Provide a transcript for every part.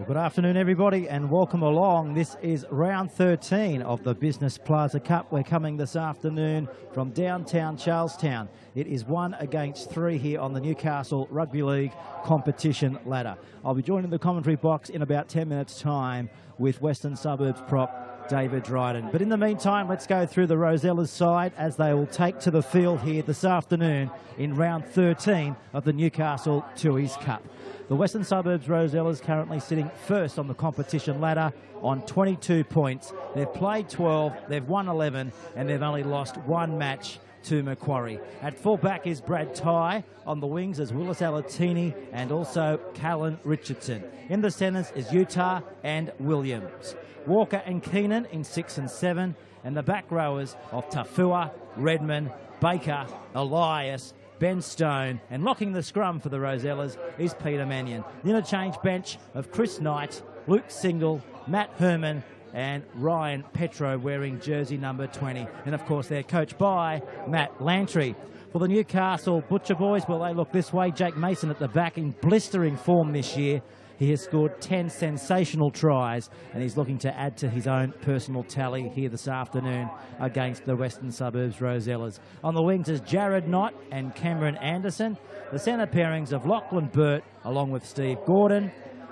Good afternoon, everybody, and welcome along. This is round 13 of the Business Plaza Cup. We're coming this afternoon from downtown Charlestown. It is 1 against 3 here on the Newcastle Rugby League competition ladder. I'll be joining the commentary box in about 10 minutes' time with Western Suburbs prop David Dryden. But in the meantime, let's go through the Rosellas side as they will take to the field here this afternoon in round 13 of the Newcastle Tui's Cup. The Western Suburbs Rosellas currently sitting first on the competition ladder on 22 points. They've played 12, they've won 11, and they've only lost one match to Macquarie. At fullback is Brad Tye. On the wings is Willis Alatini and also Callan Richardson. In the centres is Utah and Williams. Walker and Keenan in 6 and 7, and the back rowers of Tafua, Redmond, Baker, Elias, Ben Stone, and locking the scrum for the Rosellas is Peter Mannion. The interchange bench of Chris Knight, Luke Single, Matt Herman, and Ryan Petro wearing jersey number 20. And of course they're coached by Matt Lantry. For the Newcastle Butcher Boys, well, they look this way. Jake Mason at the back in blistering form this year. He has scored 10 sensational tries, and he's looking to add to his own personal tally here this afternoon against the Western Suburbs Rosellas. On the wings is Jared Knott and Cameron Anderson. The centre pairings of Lachlan Burt along with Steve Gordon.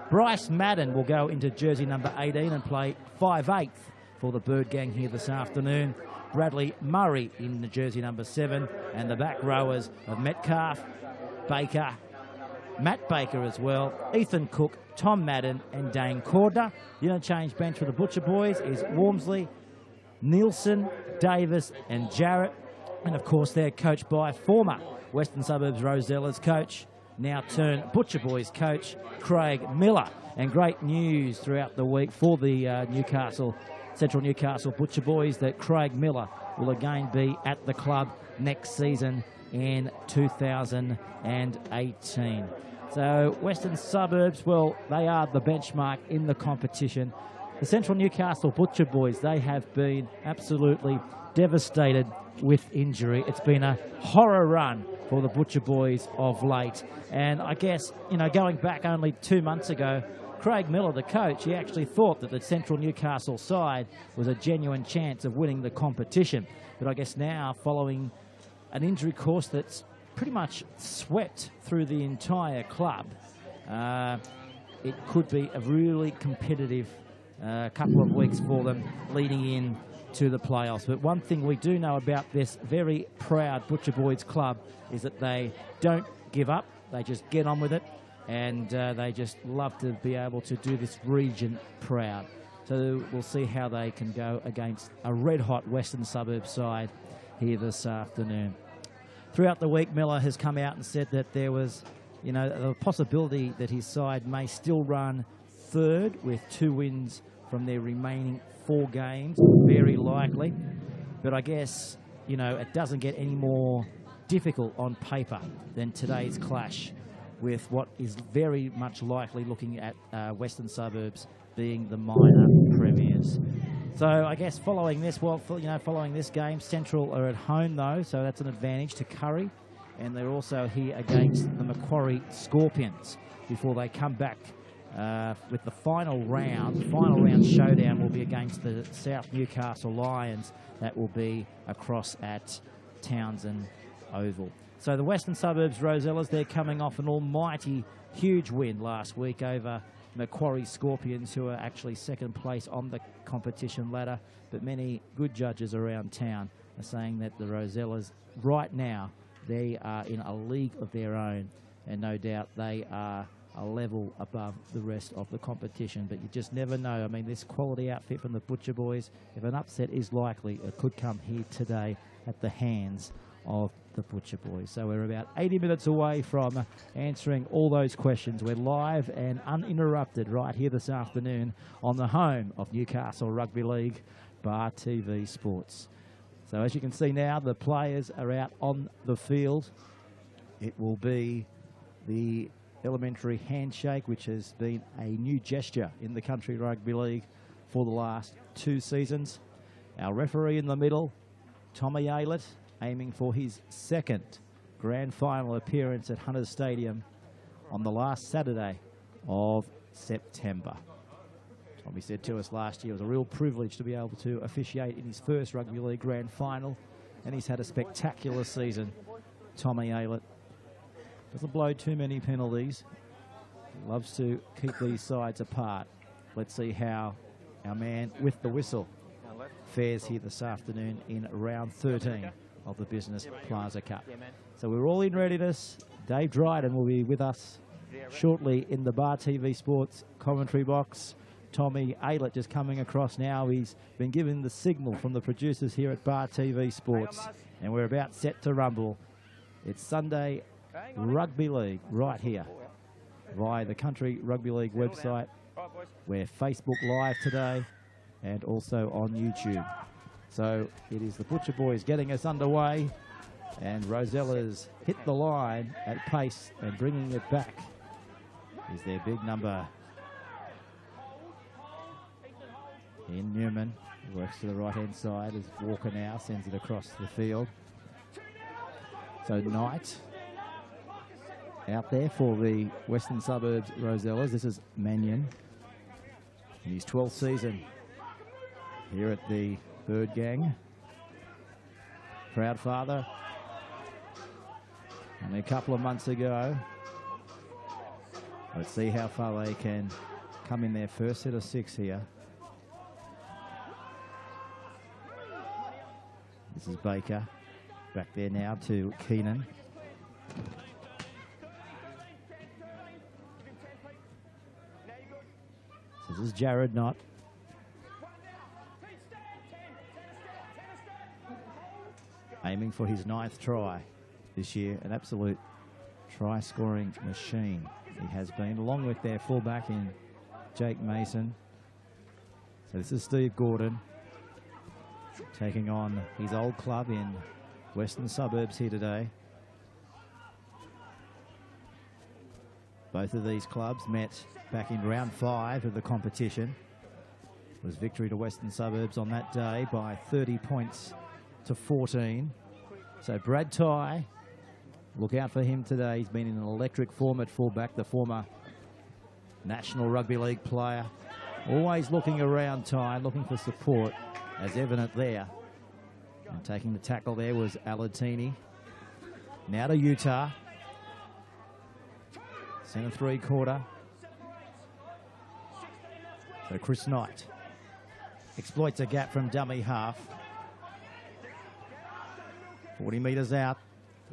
Bryce Madden will go into jersey number 18 and play 5/8 for the Bird Gang here this afternoon. Bradley Murray in the jersey number 7, and the back rowers of Metcalf, Baker, Matt Baker as well, Ethan Cook, Tom Madden and Dane Cordner. The interchange bench for the Butcher Boys is Wormsley, Nielsen, Davis and Jarrett. And of course they're coached by former Western Suburbs Rosellas coach, now turned Butcher Boys coach, Craig Miller. And great news throughout the week for the Central Newcastle Butcher Boys that Craig Miller will again be at the club next season in 2018. So Western Suburbs, well, they are the benchmark in the competition. The Central Newcastle Butcher Boys, they have been absolutely devastated with injury. It's been a horror run for the Butcher Boys of late. And I guess, going back only 2 months ago, Craig Miller, the coach, he actually thought that the Central Newcastle side was a genuine chance of winning the competition. But I guess now, following an injury course that's pretty much swept through the entire club, it could be a really competitive couple of weeks for them leading in to the playoffs. But one thing we do know about this very proud Butcher Boys club is that they don't give up. They just get on with it, and they just love to be able to do this region proud. So we'll see how they can go against a red-hot Western Suburbs side here this afternoon. Throughout the week, Miller has come out and said that there was, a possibility that his side may still run third with 2 wins from their remaining 4 games. Very likely. But I guess, it doesn't get any more difficult on paper than today's clash with what is very much likely looking at Western Suburbs being the minor premiers. So I guess following this game, Central are at home though, so that's an advantage to Curry, and they're also here against the Macquarie Scorpions before they come back with the final round. The final round showdown will be against the South Newcastle Lions. That will be across at Townsend Oval. So the Western Suburbs Rosellas, they're coming off an almighty huge win last week over Macquarie Scorpions, who are actually second place on the competition ladder, but many good judges around town are saying that the Rosellas right now, they are in a league of their own, and no doubt they are a level above the rest of the competition. But you just never know. I mean, this quality outfit from the Butcher Boys, if an upset is likely, it could come here today at the hands of the Butcher Boys. So we're about 80 minutes away from answering all those questions. We're live and uninterrupted right here this afternoon on the home of Newcastle Rugby League, Bar TV Sports. So as you can see now, the players are out on the field. It will be the elementary handshake, which has been a new gesture in the Country Rugby League for the last 2 seasons. Our referee in the middle, Tommy Aylett, aiming for his 2nd grand final appearance at Hunters Stadium on the last Saturday of September. Tommy said to us last year it was a real privilege to be able to officiate in his first Rugby League Grand Final, and he's had a spectacular season. Tommy Aylett doesn't blow too many penalties. He loves to keep these sides apart. Let's see how our man with the whistle fares here this afternoon in round 13 of the Business Plaza Cup. So we're all in readiness. Dave Dryden will be with us shortly in the Bar TV Sports commentary box. Tommy Aylett just coming across now. He's been given the signal from the producers here at Bar TV Sports, and we're about set to rumble. It's Sunday Rugby League right here via the Country Rugby League website. We're Facebook Live today and also on YouTube. So it is the Butcher Boys getting us underway, and Rosellas hit the line at pace, and bringing it back is their big number in Newman. Works to the right-hand side as Walker now sends it across the field. So Knight out there for the Western Suburbs Rosellas. This is Mannion in his 12th season here at the Bird Gang. Proud father. Only a couple of months ago. Let's see how far they can come in their first set of 6 here. This is Baker. Back there now to Keenan. So this is Jared Knott. Aiming for his 9th try this year. An absolute try-scoring machine he has been, along with their fullback in Jake Mason. So this is Steve Gordon taking on his old club in Western Suburbs here today. Both of these clubs met back in round 5 of the competition. It was victory to Western Suburbs on that day by 30 points to 14. So Brad Tye, look out for him today. He's been in an electric form at fullback, the former National Rugby League player. Always looking around Tye, looking for support, as evident there. And taking the tackle there was Alatini. Now to Utah. Centre 3/4. So Chris Knight exploits a gap from dummy half. 40 metres out.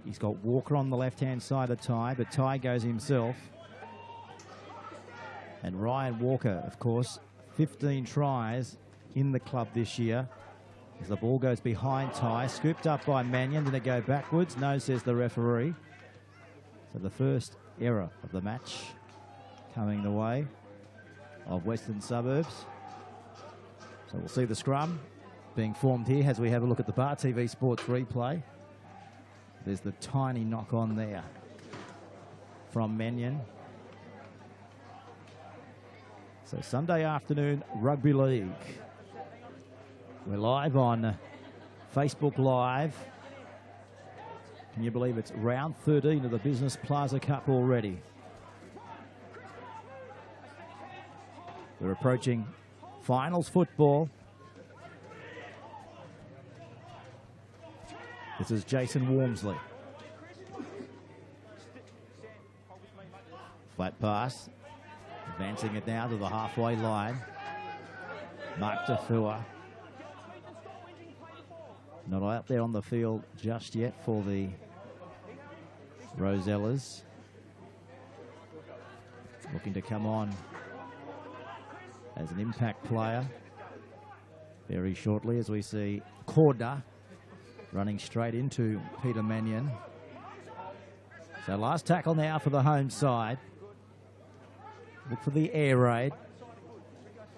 He's got Walker on the left-hand side of Tye, but Tye goes himself. And Ryan Walker, of course, 15 tries in the club this year. As the ball goes behind Tye, scooped up by Mannion. Did it go backwards? No, says the referee. So the first error of the match coming the way of Western Suburbs. So we'll see the scrum being formed here as we have a look at the Bar TV Sports replay. There's the tiny knock on there from Mannion. So Sunday afternoon Rugby League. We're live on Facebook Live. Can you believe it's round 13 of the Business Plaza Cup already? We're approaching finals football. This is Jason Wormsley. Flat pass. Advancing it now to the halfway line. Mark Tafua. Not out there on the field just yet for the Rosellas. Looking to come on as an impact player very shortly, as we see Cordner running straight into Peter Mannion. So last tackle now for the home side. Look for the air raid.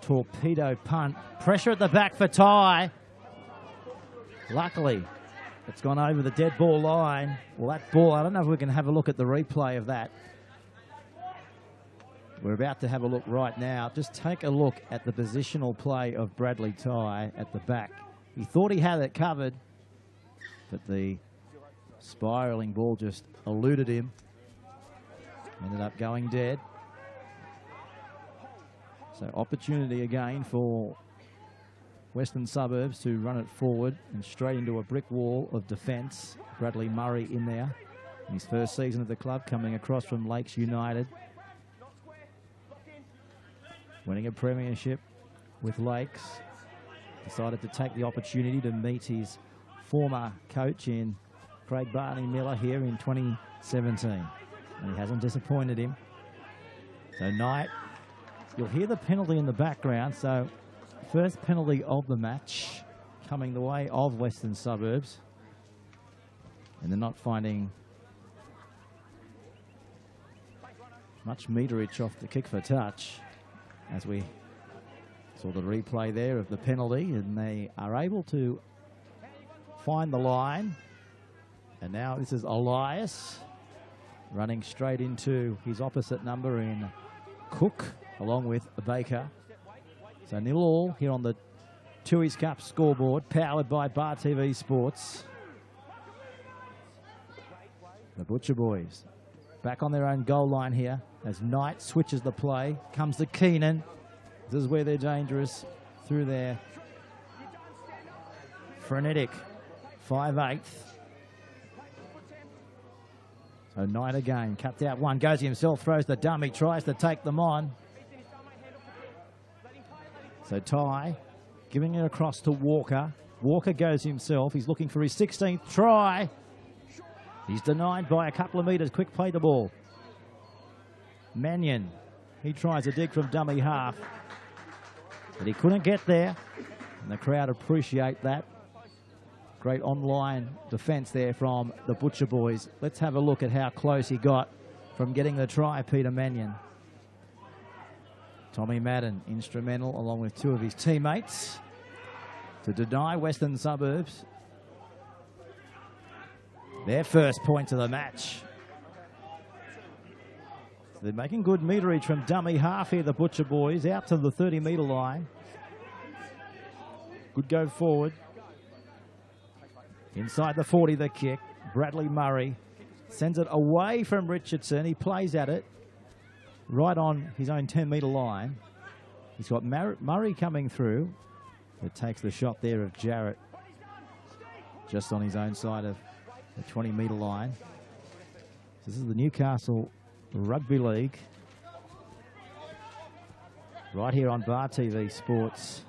Torpedo punt. Pressure at the back for Tye. Luckily, it's gone over the dead ball line. Well, that ball, I don't know if we can have a look at the replay of that. We're about to have a look right now. Just take a look at the positional play of Bradley Tye at the back. He thought he had it covered, but the spiralling ball just eluded him. Ended up going dead. So opportunity again for Western Suburbs to run it forward and straight into a brick wall of defence. Bradley Murray in there. His first season at the club, coming across from Lakes United. Winning a premiership with Lakes. Decided to take the opportunity to meet his former coach in Craig Barney Miller here in 2017. And he hasn't disappointed him. So Knight, you'll hear the penalty in the background. So first penalty of the match coming the way of Western Suburbs. And they're not finding much meterage off the kick for touch, as we saw the replay there of the penalty, and they are able to find the line. And now this is Elias running straight into his opposite number in Cook, along with Baker. So 0-0 here on the Tooheys Cup scoreboard, powered by Bar TV Sports. The Butcher Boys back on their own goal line here as Knight switches the play. Comes to Keenan. This is where they're dangerous through their frenetic 5/8. So Knight again, cuts out one, goes himself, throws the dummy, tries to take them on. So Ty giving it across to Walker. Walker goes himself. He's looking for his 16th try. He's denied by a couple of metres. Quick play the ball. Mannion, he tries a dig from dummy half, but he couldn't get there, and the crowd appreciate that. Great online defence there from the Butcher Boys. Let's have a look at how close he got from getting the try, Peter Mannion. Tommy Madden, instrumental along with two of his teammates to deny Western Suburbs their first points of the match. So they're making good meterage from dummy half here, the Butcher Boys, out to the 30-metre line. Good go forward. Inside the 40, the kick. Bradley Murray sends it away from Richardson. He plays at it right on his own 10-metre line. He's got Murray coming through. It takes the shot there of Jarrett just on his own side of the 20-metre line. This is the Newcastle Rugby League. Right here on Bar TV Sports.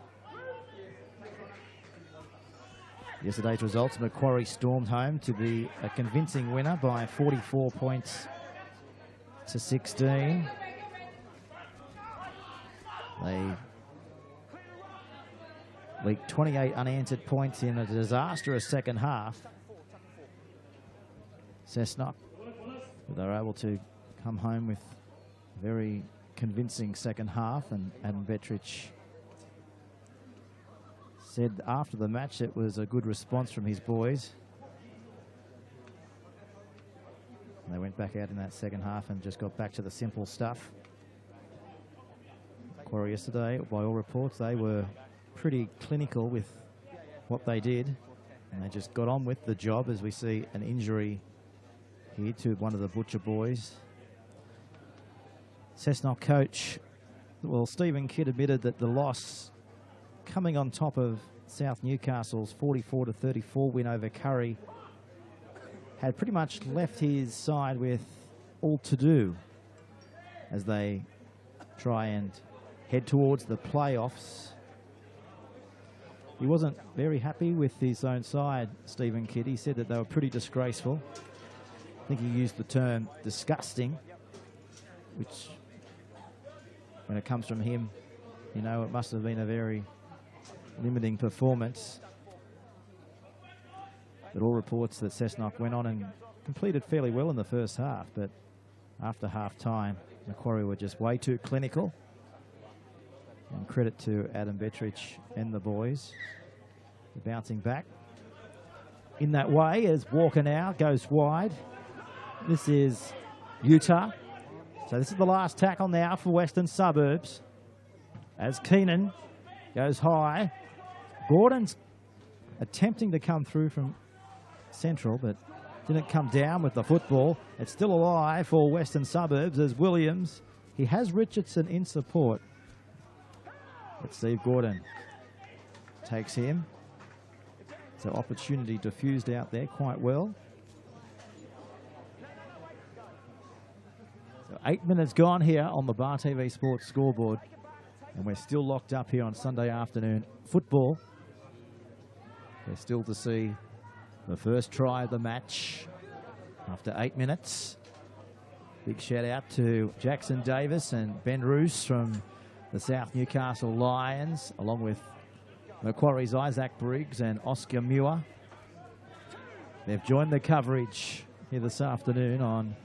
Yesterday's results, Macquarie stormed home to be a convincing winner by 44 points to 16. They leaked 28 unanswered points in a disastrous second half. Cessnock, they were able to come home with a very convincing second half, and Adam Bettridge said after the match it was a good response from his boys. And they went back out in that second half and just got back to the simple stuff. Macquarie yesterday, by all reports, they were pretty clinical with what they did, and they just got on with the job, as we see an injury here to one of the Butcher Boys. Cessnock coach, well, Stephen Kidd admitted that the loss coming on top of South Newcastle's 44-34 win over Curry had pretty much left his side with all to do as they try and head towards the playoffs. He wasn't very happy with his own side, Stephen Kidd. He said that they were pretty disgraceful. I think he used the term disgusting, which, when it comes from him, you know, it must have been a very limiting performance. But all reports that Cessnock went on and completed fairly well in the first half, but after half-time, Macquarie were just way too clinical. And credit to Adam Bettridge and the boys for bouncing back in that way as Walker now goes wide. This is Utah. So this is the last tackle now for Western Suburbs as Keenan goes high. Gordon's attempting to come through from central, but didn't come down with the football. It's still alive for Western Suburbs as Williams. He has Richardson in support. But Steve Gordon takes him. So opportunity diffused out there quite well. So 8 minutes gone here on the Bar TV Sports scoreboard. And we're still locked up here on Sunday afternoon football. We're still to see the first try of the match after 8 minutes. Big shout out to Jackson Davis and Ben Roos from the South Newcastle Lions, along with Macquarie's Isaac Briggs and Oscar Muir. They've joined the coverage here this afternoon on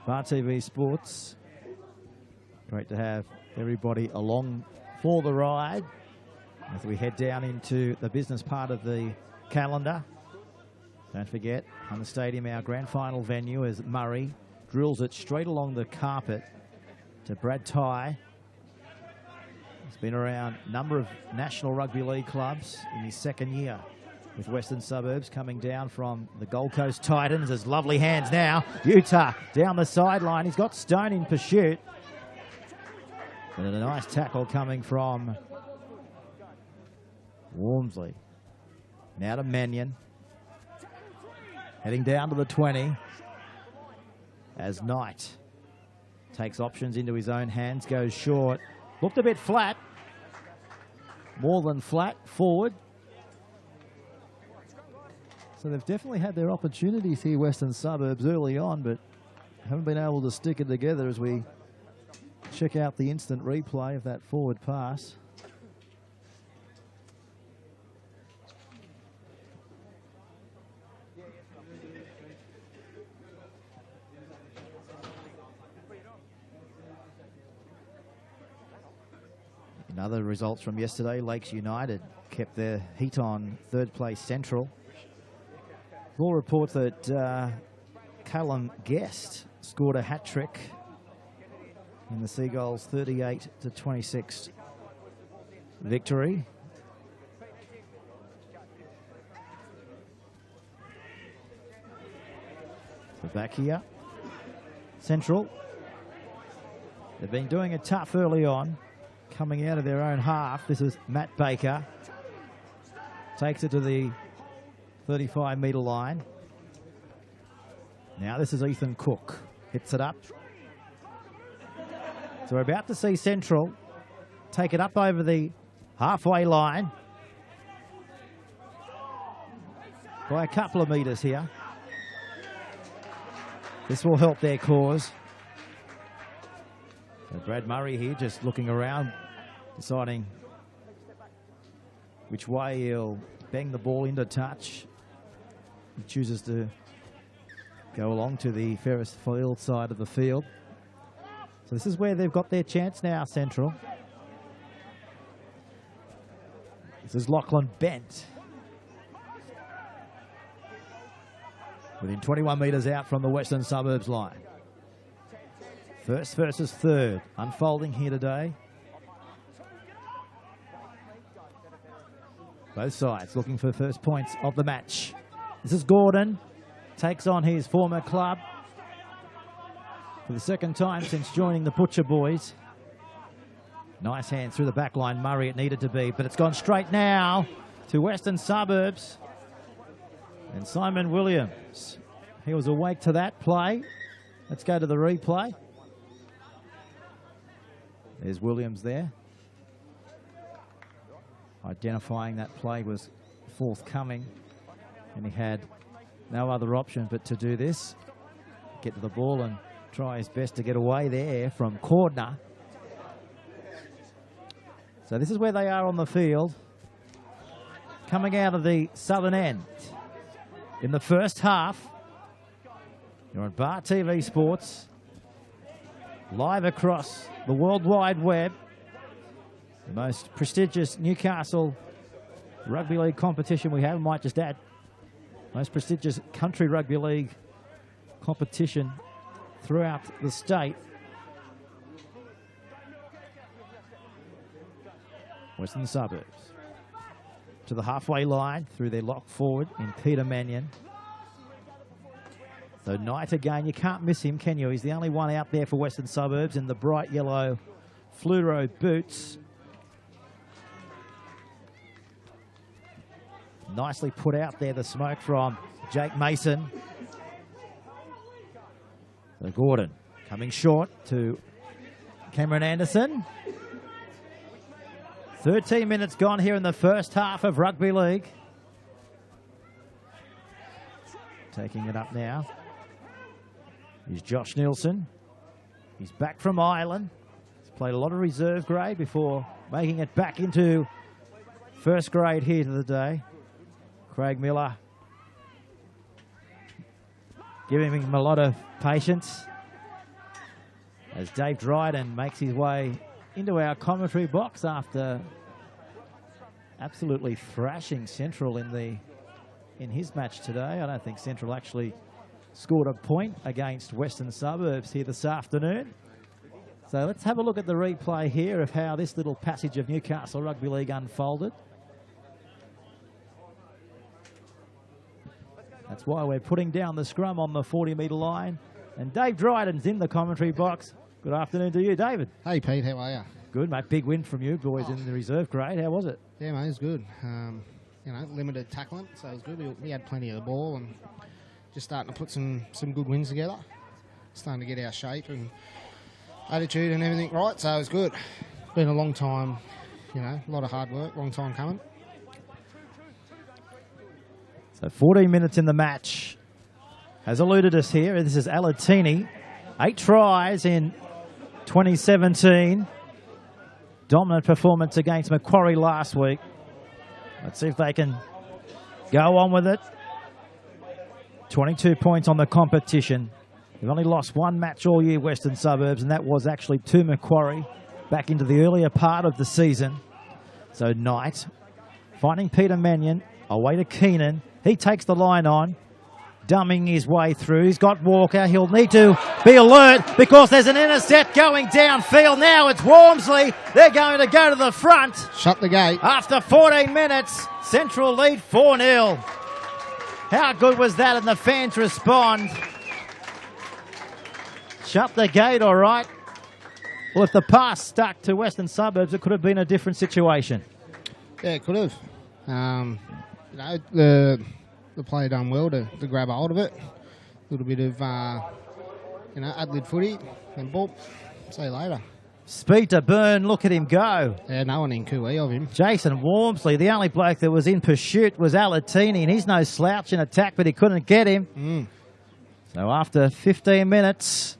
Bar TV Sports. Great to have everybody along for the ride as we head down into the business part of the calendar. Don't forget, on the stadium, our grand final venue, as Murray drills it straight along the carpet to Brad Tye. He's been around a number of National Rugby League clubs in his second year with Western Suburbs, coming down from the Gold Coast Titans. There's lovely hands now. Utah down the sideline. He's got Stone in pursuit. And a nice tackle coming from Wormsley. Now to Mannion. Heading down to the 20 as Knight takes options into his own hands, goes short. Looked a bit flat. More than flat forward. So they've definitely had their opportunities here, Western Suburbs, early on, but haven't been able to stick it together as we check out the instant replay of that forward pass. In other results from yesterday, Lakes United kept their heat on third place Central. We'll report that Callum Guest scored a hat-trick in the Seagulls' 38-26 victory. So back here, Central. They've been doing it tough early on, coming out of their own half. This is Matt Baker. Takes it to the 35-metre line. Now this is Ethan Cook. Hits it up. So we're about to see Central take it up over the halfway line by a couple of metres here. This will help their cause. So Brad Murray here just looking around, deciding which way he'll bang the ball into touch. He chooses to go along to the Ferris Field side of the field. So this is where they've got their chance now, Central. This is Lachlan Bent. Within 21 metres out from the Western Suburbs line. First versus third, unfolding here today. Both sides looking for first points of the match. This is Gordon, takes on his former club for the second time since joining the Butcher Boys. Nice hand through the back line, Murray, it needed to be, but it's gone straight now to Western Suburbs. And Simon Williams, he was awake to that play. Let's go to the replay. There's Williams there, identifying that play was forthcoming, and he had no other option but to do this, get to the ball and try his best to get away there from corner. So this is where they are on the field, coming out of the southern end. In the first half, you're on Bar TV Sports, live across the World Wide Web, the most prestigious Newcastle Rugby League competition we have. I might just add, most prestigious country rugby league competition throughout the state. Western Suburbs to the halfway line through their lock forward in Peter Mannion. So Knight again, you can't miss him, can you? He's the only one out there for Western Suburbs in the bright yellow fluoro boots. Nicely put out there, the smoke from Jake Mason. So Gordon coming short to Cameron Anderson. 13 minutes gone here in the first half of rugby league. Taking it up now is Josh Nielsen. He's back from Ireland. He's played a lot of reserve grade before making it back into first grade here today. Craig Miller giving him a lot of patience as Dave Dryden makes his way into our commentary box after absolutely thrashing Central in his match today. I don't think Central actually scored a point against Western Suburbs here this afternoon. So let's have a look at the replay here of how this little passage of Newcastle Rugby League unfolded. That's why we're putting down the scrum on the 40-metre line. And Dave Dryden's in the commentary box. Good afternoon to you, David. Hey, Pete. How are you? Good, mate. Big win from you boys in the reserve grade. How was it? Yeah, mate, it was good. You know, limited tackling, so it was good. We had plenty of the ball and just starting to put some good wins together. Starting to get our shape and attitude and everything right, so it was good. Been a long time, you know, a lot of hard work, long time coming. So 14 minutes in the match. Has eluded us here. This is Alatini. 8 tries in 2017. Dominant performance against Macquarie last week. Let's see if they can go on with it. 22 points on the competition. They've only lost one match all year, Western Suburbs, and that was actually to Macquarie back into the earlier part of the season. So Knight finding Peter Mannion, away to Keenan. He takes the line on, dumbing his way through. He's got Walker. He'll need to be alert because there's an intercept going downfield. Now it's Wormsley. They're going to go to the front. Shut the gate. After 14 minutes, Central lead 4-0. How good was that? And the fans respond. Shut the gate, all right. Well, if the pass stuck to Western Suburbs, it could have been a different situation. Yeah, it could have. You know, the player done well to grab a hold of it. A little bit of, you know, ad-lib footy, and boop. See you later. Speed to burn, look at him go. Yeah, no one in Cooee of him. Jason Wormsley, the only bloke that was in pursuit was Alatini, and he's no slouch in attack, but he couldn't get him. So after 15 minutes...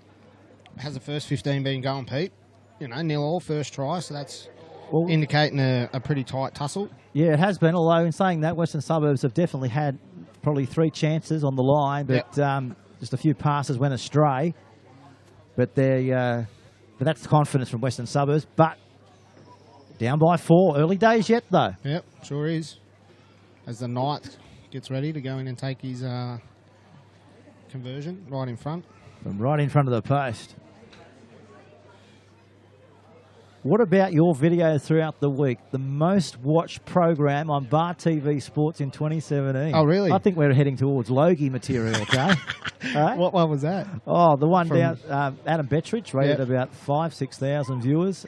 Has the first 15 been going, Pete? You know, 0-0 first try, so that's well, indicating a pretty tight tussle. Yeah, it has been, although in saying that, Western Suburbs have definitely had probably 3 chances on the line, but just a few passes went astray. But but that's confidence from Western Suburbs. But down by 4, early days yet though. Yep, sure is. As the Knight gets ready to go in and take his conversion right in front. From right in front of the post. What about your video throughout the week? The most watched program on Bar TV Sports in 2017. Oh, really? I think we're heading towards Logie material, okay? Right? What one was that? Oh, the one down, Adam Bettridge rated about 5,000-6,000 viewers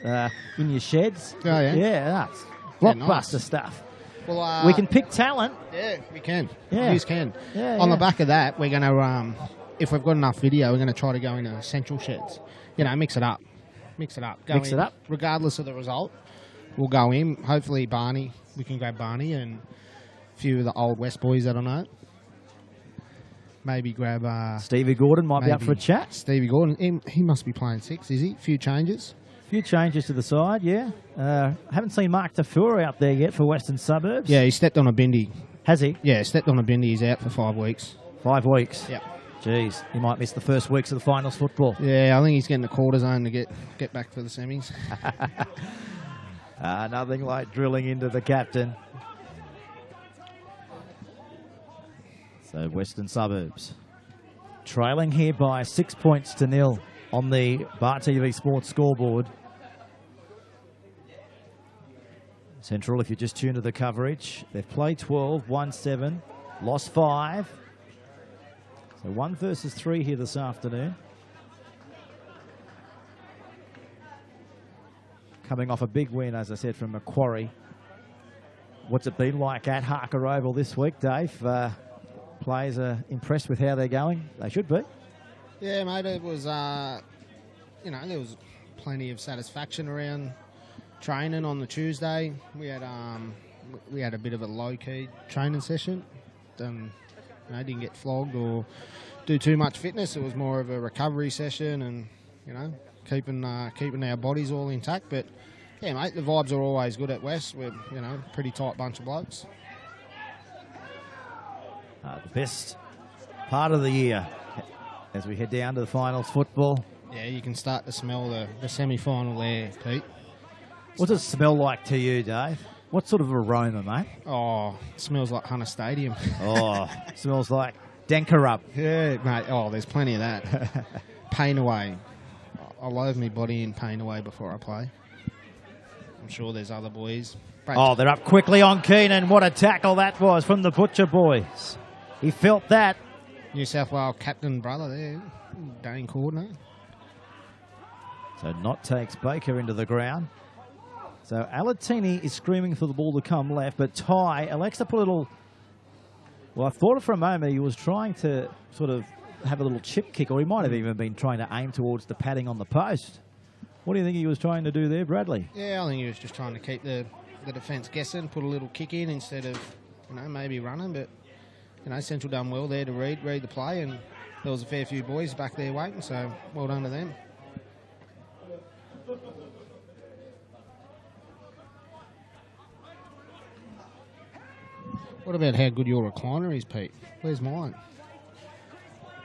in your sheds. Oh, yeah? Yeah, that's blockbuster nice stuff. Well, we can pick talent. Yeah, we can. Yeah. We can. Yeah, On the back of that, we're going to, if we've got enough video, we're going to try to go into Central sheds. You know, mix it up. Mix it up. Mix it up. Regardless of the result, we'll go in. Hopefully Barney, we can grab Barney and a few of the old West boys that I know. Maybe grab... Stevie Gordon might be up for a chat. Stevie Gordon. He must be playing 6, is he? A few changes. A few changes to the side, yeah. Haven't seen Mark Tafura out there yet for Western Suburbs. Yeah, he stepped on a bindi. Has he? Yeah, stepped on a bindi. He's out for 5 weeks. 5 weeks? Yeah. Jeez, he might miss the first weeks of the finals football. Yeah, I think he's getting the quarter zone to get back for the semis. Nothing like drilling into the captain. So Western Suburbs trailing here by 6 points to 0 on the Bar TV Sports scoreboard. Central, if you just tune to the coverage, they've played 12, won 7, lost 5. So 1 versus 3 here this afternoon. Coming off a big win, as I said, from Macquarie. What's it been like at Harker Oval this week, Dave? Players are impressed with how they're going. They should be. Yeah, mate, it was, there was plenty of satisfaction around training on the Tuesday. We had a bit of a low-key training session. Didn't get flogged or do too much fitness. It was more of a recovery session and, keeping our bodies all intact. But, yeah, mate, the vibes are always good at West. We're, pretty tight bunch of blokes. The best part of the year as we head down to the finals football. Yeah, you can start to smell the semi-final there, Pete. What does it smell like to you, Dave? What sort of aroma, mate? Oh, it smells like Hunter Stadium. Oh, smells like Denker up. Yeah, mate. Oh, there's plenty of that. Pain away. I load my body in pain away before I play. I'm sure there's other boys. Oh, they're up quickly on Keenan. What a tackle that was from the Butcher boys. He felt that. New South Wales captain brother there, Dane Cordner. So Knott takes Baker into the ground. So Alatini is screaming for the ball to come left, but Ty elects to put a little... Well, I thought for a moment he was trying to sort of have a little chip kick, or he might have even been trying to aim towards the padding on the post. What do you think he was trying to do there, Bradley? Yeah, I think he was just trying to keep the defence guessing, put a little kick in instead of, maybe running. But, Central done well there to read the play, and there was a fair few boys back there waiting, so well done to them. What about how good your recliner is, Pete? Where's mine?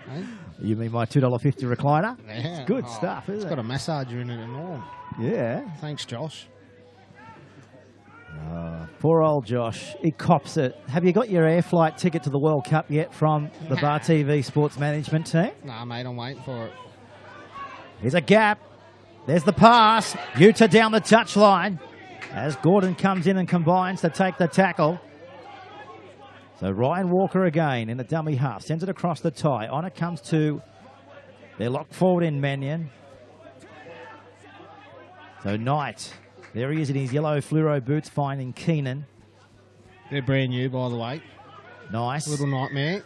Hey? You mean my $2.50 recliner? Yeah. It's good stuff, isn't it? It's got a massager in it and all. Yeah. Thanks, Josh. Poor old Josh. He cops it. Have you got your air flight ticket to the World Cup yet from the Bar TV sports management team? Nah, mate, I'm waiting for it. Here's a gap. There's the pass. Utah down the touchline as Gordon comes in and combines to take the tackle. So Ryan Walker again in the dummy half. Sends it across the tie. On it comes to... They're locked forward in Mannion. So Knight. There he is in his yellow fluoro boots finding Keenan. They're brand new, by the way. Nice. Little nightmare.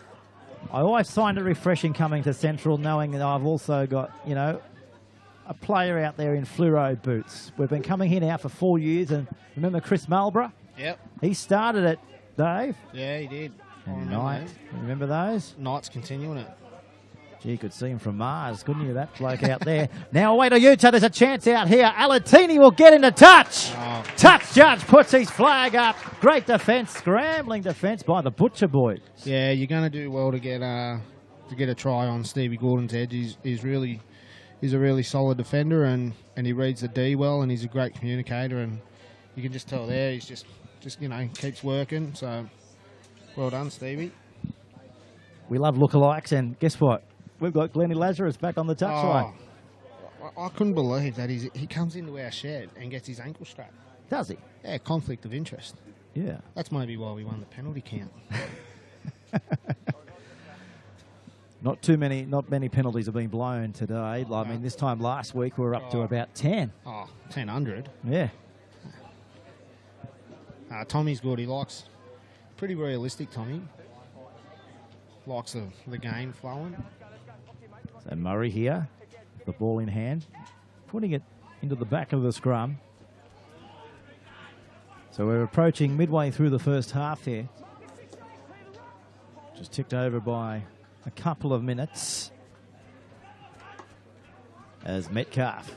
I always find it refreshing coming to Central knowing that I've also got, a player out there in fluoro boots. We've been coming here now for 4 years, and remember Chris Marlborough? Yep. He started it, Dave. Yeah, he did. And Knight. Remember those? Knight's continuing it. Gee, you could see him from Mars, couldn't you, that bloke out there? Now away to Utah, there's a chance out here. Alatini will get into touch. Oh. Touch judge puts his flag up. Great defence, scrambling defence by the Butcher boys. Yeah, you're going to do well to get a try on Stevie Gordon's edge. He's a really solid defender, and he reads the D well, and he's a great communicator, and you can just tell there he's just keeps working. So well done, Stevie. We love lookalikes, and guess what? We've got Glennie Lazarus back on the touchline. I couldn't believe that he comes into our shed and gets his ankle strapped. Does he? Yeah, conflict of interest. Yeah. That's maybe why we won the penalty count. Not many penalties have been blown today. I mean, this time last week we were up to about 10. Oh, 1,000. Yeah. Tommy's good. He likes... Pretty realistic, Tommy. Likes the game flowing. So Murray here, the ball in hand, putting it into the back of the scrum. So we're approaching midway through the first half here. Just ticked over by a couple of minutes as Metcalf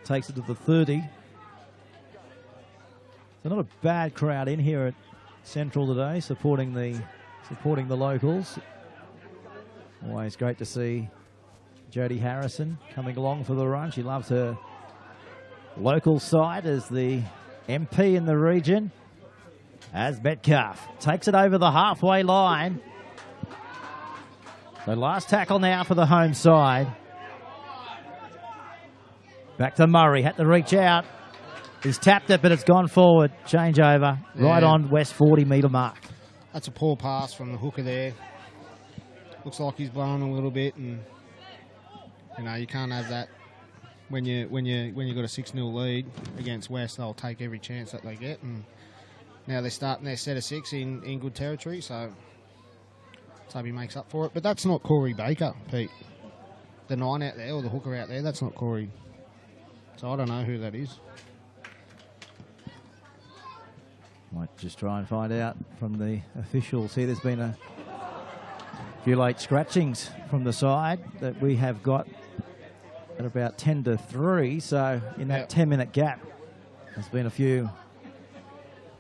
takes it to the 30. So not a bad crowd in here at Central today, supporting the locals. Always great to see Jodie Harrison coming along for the run. She loves her local side as the MP in the region. As Metcalf takes it over the halfway line. So last tackle now for the home side. Back to Murray. Had to reach out. He's tapped it, but it's gone forward. Change over. Yeah. Right on West 40-metre mark. That's a poor pass from the hooker there. Looks like he's blown a little bit, and you can't have that when you got a 6-0 lead against West. They'll take every chance that they get, and now they're starting their set of 6 in good territory, so he makes up for it. But that's not Corey Baker, Pete. The 9 out there, or the hooker out there, that's not Corey. So I don't know who that is. Might just try and find out from the officials here. There's been a few late scratchings from the side that we have got at about 10-3. So in that 10-minute gap, there's been a few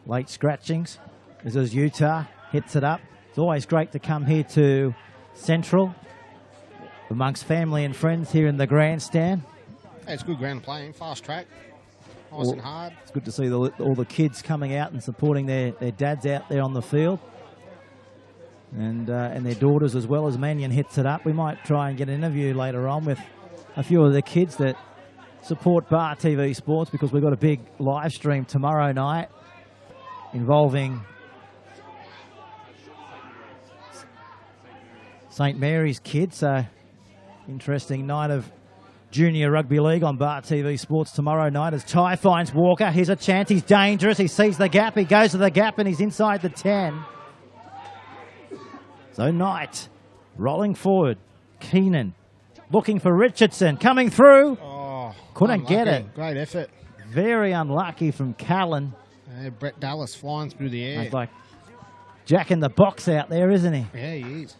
late scratchings. This is Utah, hits it up. It's always great to come here to Central amongst family and friends here in the grandstand. Hey, it's good ground playing, fast track, nice and hard. It's good to see all the kids coming out and supporting their dads out there on the field. And their daughters as well. As Mannion hits it up. We might try and get an interview later on with a few of the kids that support Bar TV Sports, because we've got a big live stream tomorrow night involving St Mary's kids. So interesting night of junior rugby league on Bar TV Sports tomorrow night as Ty finds Walker. Here's a chance. He's dangerous. He sees the gap. He goes to the gap and he's inside the 10. So Knight rolling forward. Keenan looking for Richardson. Coming through. Oh, couldn't unlucky. get it. Great effort. Very unlucky from Callan. Brett Dallas flying through the air. He's like Jack in the box out there, isn't he? Yeah, he is.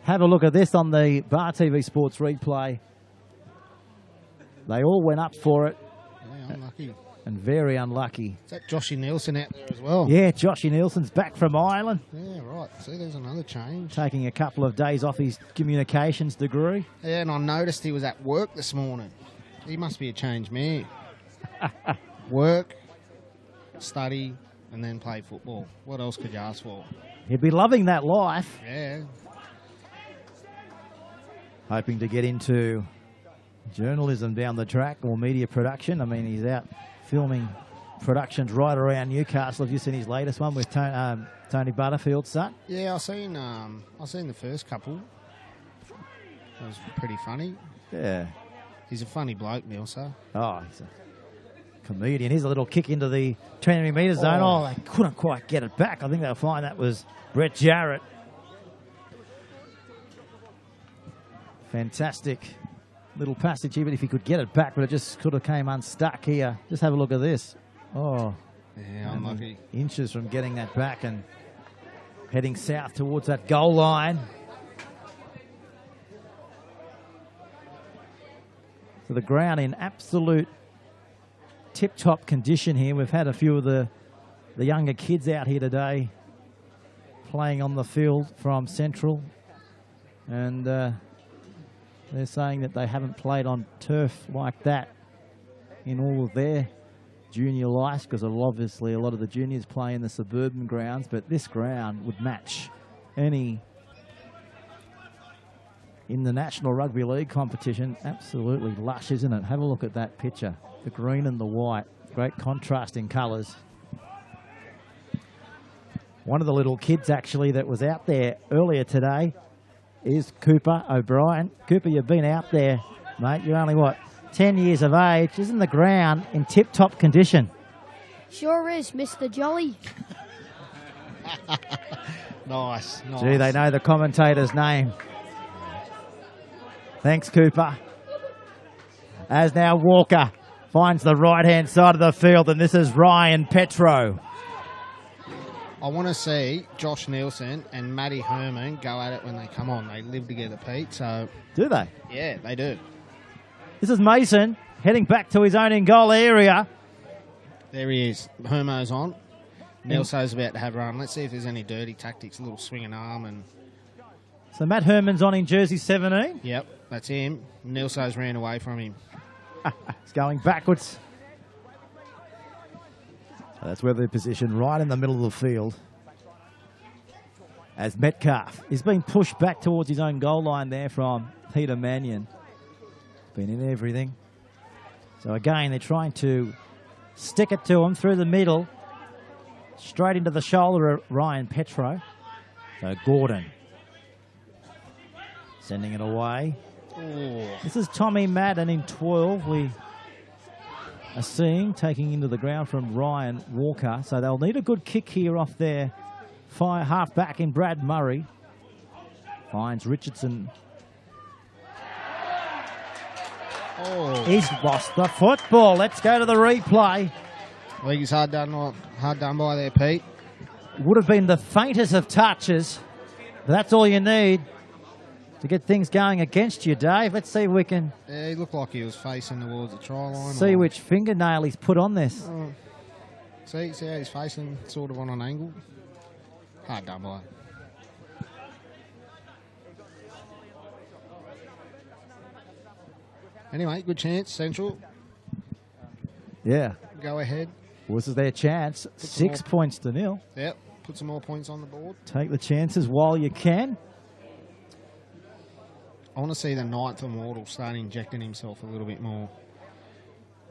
Have a look at this on the Bar TV Sports replay. They all went up for it. Yeah, unlucky. And very unlucky. Is that Joshy Nielsen out there as well? Yeah, Joshy Nielsen's back from Ireland. Yeah, right. See, there's another change. Taking a couple of days off his communications degree. Yeah, and I noticed he was at work this morning. He must be a changed man. Work, study, and then play football. What else could you ask for? He'd be loving that life. Yeah. Hoping to get into journalism down the track or media production. I mean, he's out filming productions right around Newcastle. Have you seen his latest one with Tony Butterfield's son? Yeah, I seen the first couple. That was pretty funny. Yeah. He's a funny bloke, Nilsa. Oh, he's a comedian. Here's a little kick into the 20-metre zone. Oh, they couldn't quite get it back. I think they'll find that was Brett Jarrett. Fantastic little passage here, but if he could get it back, but it just sort of came unstuck here. Just have a look at this. Oh. Yeah, unlucky. Inches from getting that back and heading south towards that goal line. So the ground in absolute tip-top condition here. We've had a few of the younger kids out here today playing on the field from Central. And they're saying that they haven't played on turf like that in all of their junior life, because obviously a lot of the juniors play in the suburban grounds, but this ground would match any in the National Rugby League competition. Absolutely lush, isn't it? Have a look at that picture. The green and the white. Great contrast in colours. One of the little kids actually that was out there earlier today is Cooper O'Brien. Cooper, you've been out there, mate. You're only, what, 10 years of age. Isn't the ground in tip-top condition? Sure is, Mr. Jolly. Nice. Gee, they know the commentator's name. Thanks, Cooper. As now Walker finds the right-hand side of the field, and this is Ryan Petro. I want to see Josh Nielsen and Matty Herman go at it when they come on. They live together, Pete. So do they? Yeah, they do. This is Mason heading back to his own in-goal area. There he is. Hermo's on. Nelson's about to have a run. Let's see if there's any dirty tactics. A little swinging arm. And so Matt Herman's on in jersey 17. Yep, that's him. Nelson's ran away from him. He's going backwards. That's where they're positioned, right in the middle of the field. As Metcalf is being pushed back towards his own goal line there from Peter Mannion. Been in everything. So again, they're trying to stick it to him through the middle. Straight into the shoulder of Ryan Petro. So Gordon sending it away. Ooh. This is Tommy Madden in 12. We are seeing, taking into the ground from Ryan Walker. So they'll need a good kick here off their half-back in Brad Murray. Finds Richardson. Oh, He's lost the football. Let's go to the replay. I think he's hard done by there, Pete. Would have been the faintest of touches. But that's all you need to get things going against you, Dave. Let's see if we can Yeah, he looked like he was facing towards the try line. see which fingernail he's put on this. See how he's facing, sort of on an angle. Hard done by. Anyway, good chance, Central. Yeah. Go ahead. Well, this is their chance. 6 points to nil. Yep, put some more points on the board. Take the chances while you can. I want to see the ninth immortal start injecting himself a little bit more.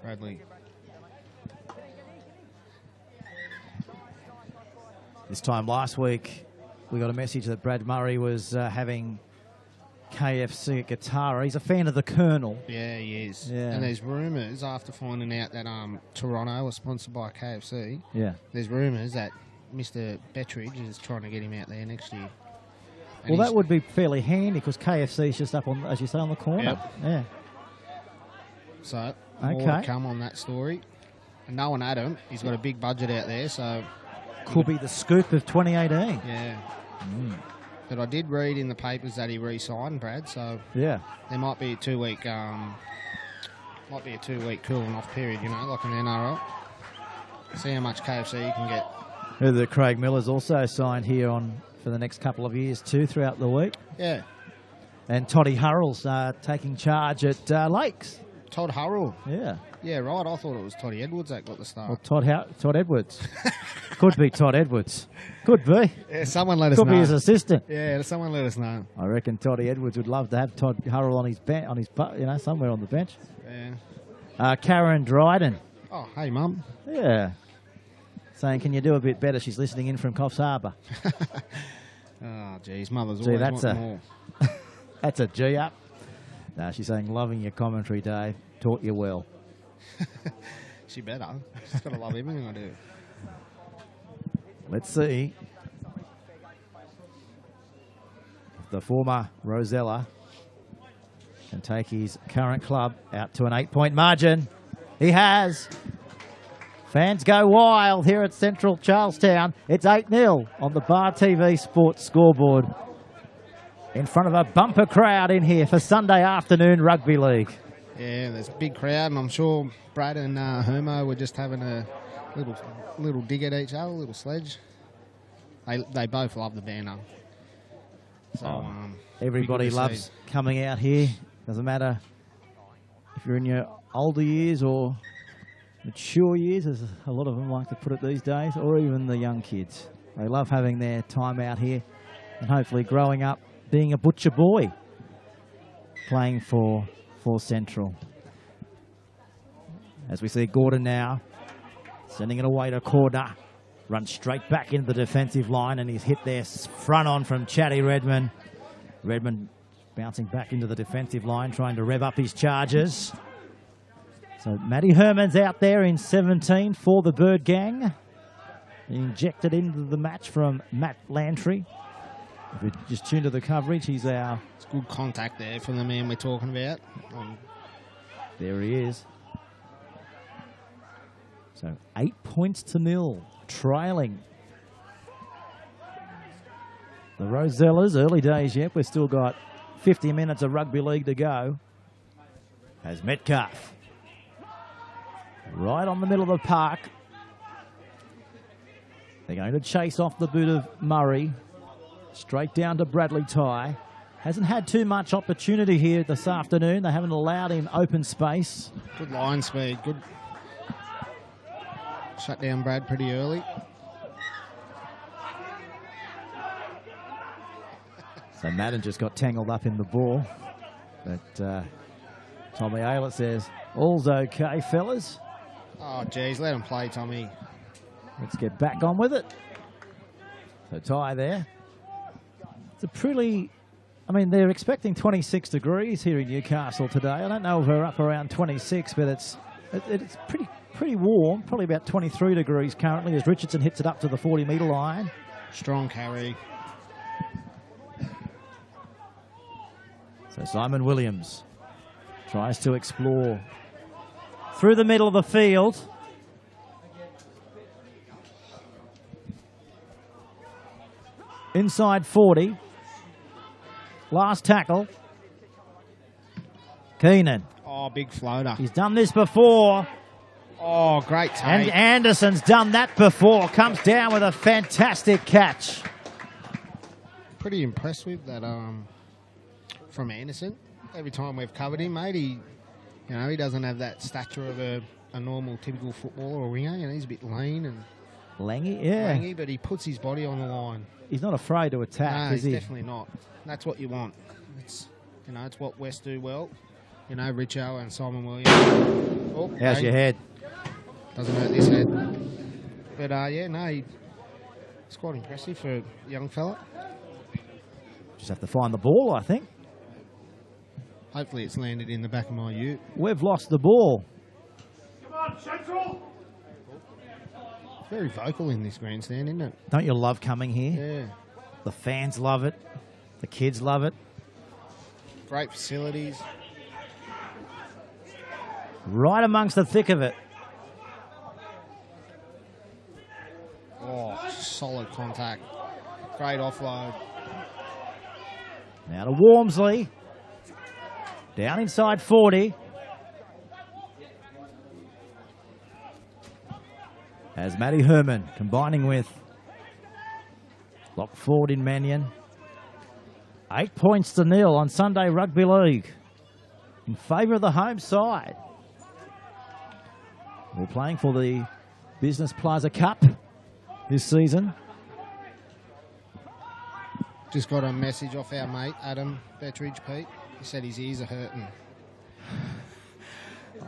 Bradley. This time last week, we got a message that Brad Murray was having KFC at Guitarra. He's a fan of the Colonel. Yeah, he is. Yeah. And there's rumours, after finding out that Toronto was sponsored by KFC, Yeah. there's rumours that Mr. Bettridge is trying to get him out there next year. And Well, he's- that would be fairly handy because KFC is just up on, as you say, on the corner. Yep. Yeah. So, more Okay. to come on that story. And knowing Adam, he's got a big budget out there, so Could be the scoop of 2018. yeah. But I did read in the papers that he re-signed, Brad, so Yeah. there might be a 2-week cooling off period, you know, like in the NRL. See how much KFC you can get. Heard that Craig Miller's also signed here on for the next couple of years too throughout the week. Yeah. And Toddy Hurrell's taking charge at Lakes. Todd Hurrell. Yeah. Yeah, right. I thought it was Toddy Edwards that got the start. Or Todd Edwards. Could be Todd Edwards. Could be. Yeah, someone let us Could know. be his assistant. Yeah, someone let us know. I reckon Toddy Edwards would love to have Todd Hurrell on his somewhere on the bench. Yeah. Karen Dryden. Oh, hey, Mum. Yeah. Saying, can you do a bit better? She's listening in from Coffs Harbour. Oh, geez, mother's Gee, always that's wanting more. That's a G up. No, she's saying, loving your commentary, Dave. Taught you well. She better. She's got to love everything I do. Let's see. The former Rosella can take his current club out to an 8-point margin. He has. Fans go wild here at Central Charlestown. It's 8-0 on the Bar TV Sports scoreboard. In front of a bumper crowd in here for Sunday afternoon rugby league. Yeah, there's a big crowd, and I'm sure Brad and Hermo were just having a little dig at each other, a little sledge. They both love the banner. So Everybody loves coming out here. Doesn't matter if you're in your older years or mature years, as a lot of them like to put it these days, or even the young kids. They love having their time out here and hopefully growing up being a butcher boy playing for Central. As we see Gordon now sending it away to corner. Runs straight back into the defensive line, and he's hit there front on from Chatty Redmond. Redmond bouncing back into the defensive line, trying to rev up his charges. So Matty Herman's out there in 17 for the Bird Gang. He injected into the match from Matt Lantry. If you just tune to the coverage, he's our... It's good contact there from the man we're talking about. There he is. So 8-0, trailing the Rosellas. Early days yet. We've still got 50 minutes of rugby league to go. As Metcalf right on the middle of the park. They're going to chase off the boot of Murray. Straight down to Bradley Ty. Hasn't had too much opportunity here this afternoon. They haven't allowed him open space. Good line speed. Good. Shut down Brad pretty early. So Madden just got tangled up in the ball. But Tommy Aylett says, all's okay, fellas. Oh, geez, let him play, Tommy. Let's get back on with it. So Ty there. It's a pretty... I mean, they're expecting 26 degrees here in Newcastle today. I don't know if we're up around 26, but it's It's pretty warm, probably about 23 degrees currently as Richardson hits it up to the 40-metre line. Strong carry. So Simon Williams tries to explore through the middle of the field. Inside 40. Last tackle. Keenan. Oh, big floater. He's done this before. Oh, great take. And Anderson's done that before. Comes down with a fantastic catch. Pretty impressed with that from Anderson. Every time we've covered him, mate, he doesn't have that stature of a normal, typical footballer or winger. He's a bit lean and langy, but he puts his body on the line. He's not afraid to attack, No, is he? he's definitely not. That's what you want. It's what West do well. Richo and Simon Williams. Oh, How's your head? Doesn't hurt this head. But it's quite impressive for a young fella. Just have to find the ball, I think. Hopefully it's landed in the back of my ute. We've lost the ball. Come on, Central! Very vocal in this grandstand, isn't it? Don't you love coming here? Yeah. The fans love it. The kids love it. Great facilities. Right amongst the thick of it. Oh, solid contact. Great offload. Now to Wormsley. Down inside 40. As Matty Herman combining with lock forward in Mannion. 8 points to 0 on Sunday Rugby League in favour of the home side. We're playing for the Business Plaza Cup this season. Just got a message off our mate, Adam Bettridge, Pete. He said his ears are hurting.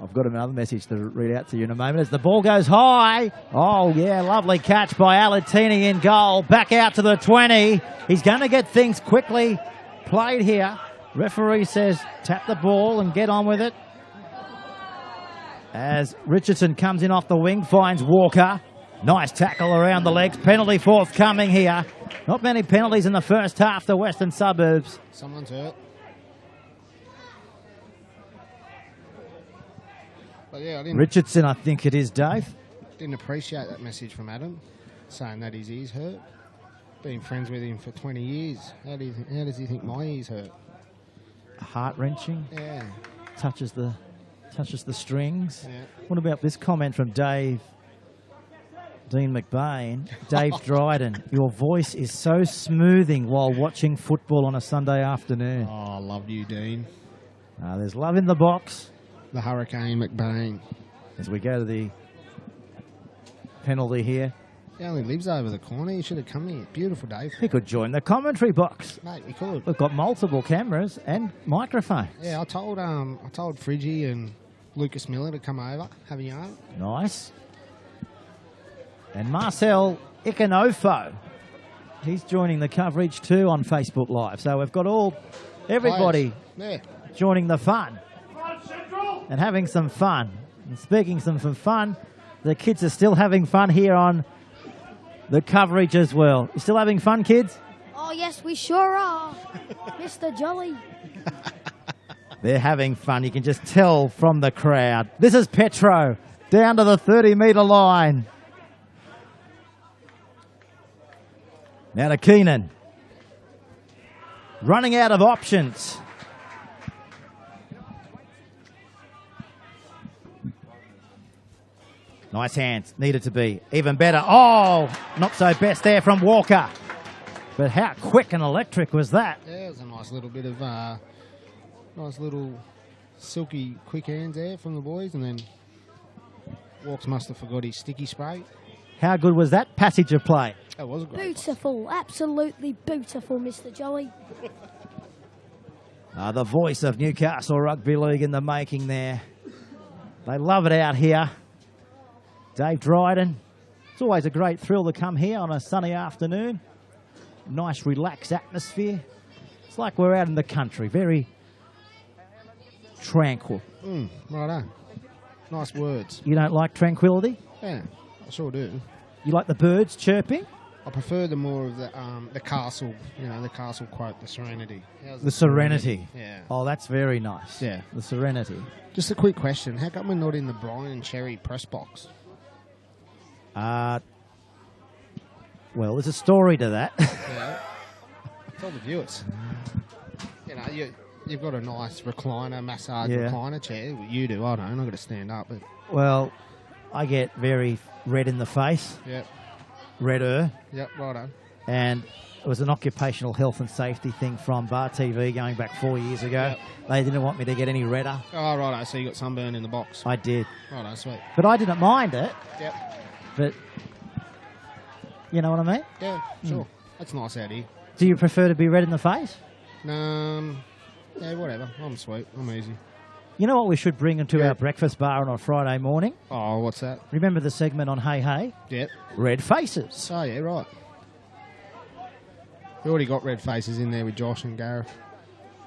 I've got another message to read out to you in a moment as the ball goes high. Oh, yeah, lovely catch by Alatini in goal. Back out to the 20. He's going to get things quickly played here. Referee says tap the ball and get on with it. As Richardson comes in off the wing, finds Walker. Nice tackle around the legs. Penalty forthcoming here. Not many penalties in the first half, the Western Suburbs. Someone's hurt. But yeah, Richardson, I think it is, Dave. Didn't appreciate that message from Adam, saying that his ears hurt. Been friends with him for 20 years. How does he think my ears hurt? Heart-wrenching. Yeah. Touches the strings. Yeah. What about this comment from Dean McBain? Dave Dryden, your voice is so smoothing while watching football on a Sunday afternoon. Oh, I love you, Dean. There's love in the box. The Hurricane McBain. As we go to the penalty here. He only lives over the corner. He should have come here. Beautiful day. He could join the commentary box. Mate, we could. We've got multiple cameras and microphones. Yeah, I told Fridgie and Lucas Miller to come over, have a yarn. Nice. And Marcel Ikanofo, he's joining the coverage too on Facebook Live. So we've got everybody joining the fun and having some fun. And speaking some fun, the kids are still having fun here on the coverage as well. You still having fun, kids? Oh, yes, we sure are, Mr. Jolly. They're having fun. You can just tell from the crowd. This is Petro down to the 30-metre line. Now to Keenan. Running out of options. Nice hands. Needed to be even better. Oh, not so best there from Walker. But how quick and electric was that? Yeah, it was a nice little bit of, nice little silky quick hands there from the boys. And then Walks must have forgot his sticky spray. How good was that passage of play? That was a great Beautiful, absolutely beautiful, Mr. Jolly. The voice of Newcastle Rugby League in the making there. They love it out here. Dave Dryden. It's always a great thrill to come here on a sunny afternoon. Nice, relaxed atmosphere. It's like we're out in the country. Very tranquil. Right on. Nice words. You don't like tranquility? Yeah, I sure do. You like the birds chirping? I prefer the more of the castle, the castle quote, the serenity. How's The serenity. Yeah. Oh, that's very nice. Yeah. The serenity. Just a quick question. How come we're not in the Brian and Cherry press box? Well, there's a story to that. Yeah. Tell the viewers. You've got a nice recliner, massage recliner chair. Well, you do, I don't. I've got to stand up. But Well, I get very red in the face. Yep. Redder. Yep, righto. And it was an occupational health and safety thing from Bar TV going back 4 years ago. Yep. They didn't want me to get any redder. Oh, righto. So you got sunburn in the box. I did. Righto, sweet. But I didn't mind it. Yep. But you know what I mean? Yeah, sure. That's nice out here. Do you prefer to be red in the face? Yeah, whatever. I'm sweet. I'm easy. You know what we should bring into our breakfast bar on a Friday morning? Oh, what's that? Remember the segment on Hey Hey? Yep. Red faces. Oh, yeah, right. We already got red faces in there with Josh and Gareth.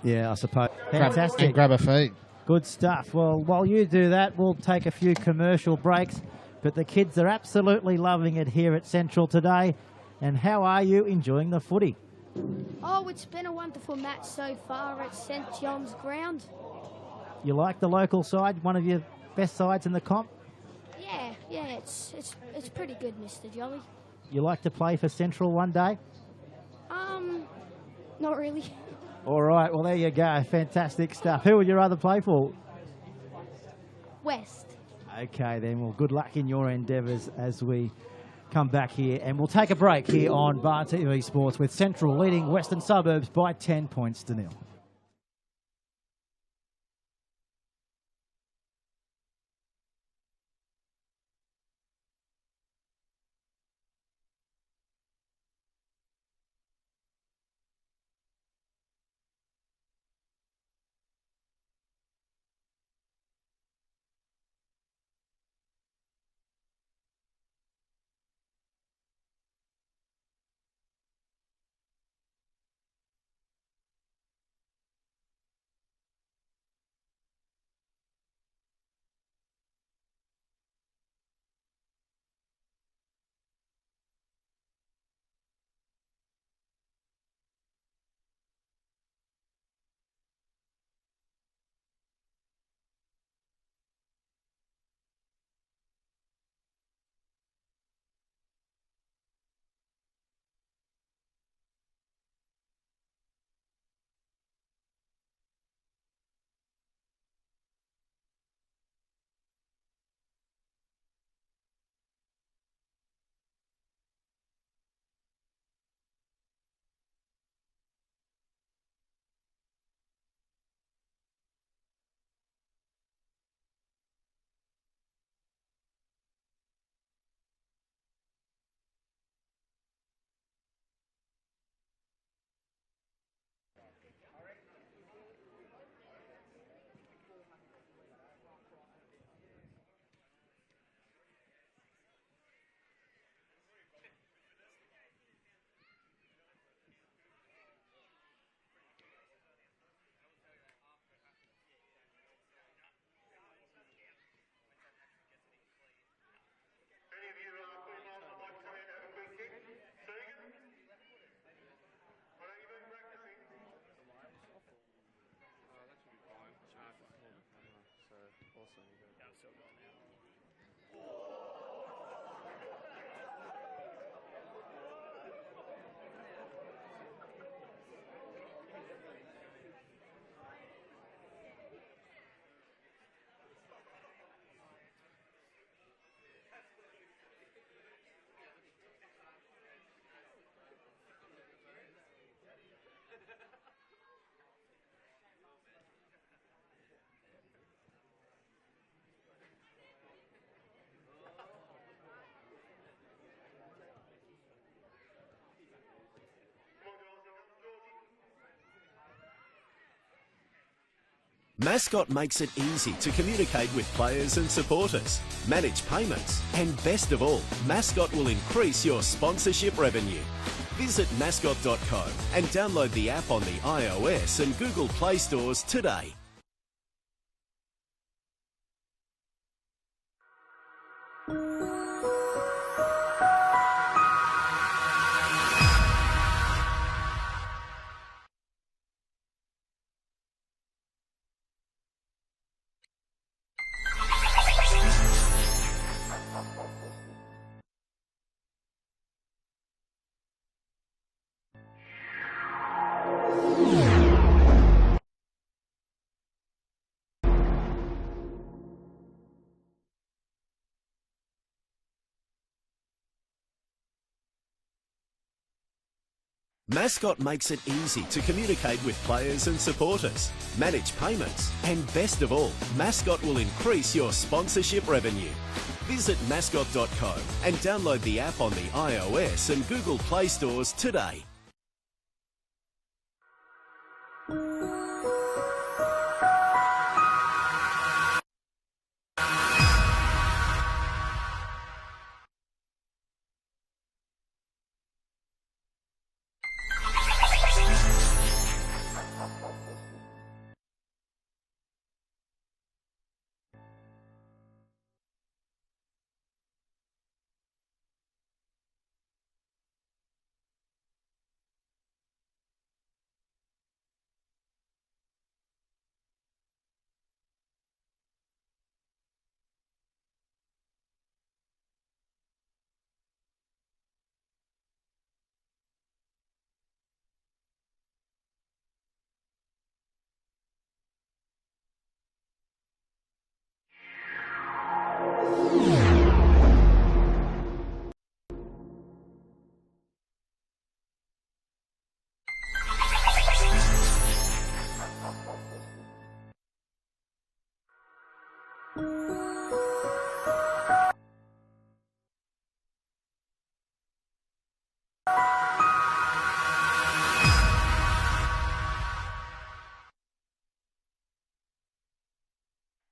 Yeah, I suppose. Fantastic. And grab a feed. Good stuff. Well, while you do that, we'll take a few commercial breaks. But the kids are absolutely loving it here at Central today. And how are you enjoying the footy? Oh, it's been a wonderful match so far at St John's Ground. You like the local side? One of your best sides in the comp? Yeah, it's pretty good, Mr. Jolly. You like to play for Central one day? Not really. All right, well, there you go. Fantastic stuff. Who would you rather play for? West. Okay, then. Well, good luck in your endeavours as we come back here. And we'll take a break here on Bar TV Sports with Central leading Western Suburbs by 10 points to 0. Mascot makes it easy to communicate with players and supporters, manage payments, and best of all, Mascot will increase your sponsorship revenue. Visit mascot.co and download the app on the iOS and Google Play stores today. Mascot makes it easy to communicate with players and supporters, manage payments, and best of all, Mascot will increase your sponsorship revenue. Visit mascot.co and download the app on the iOS and Google Play stores today.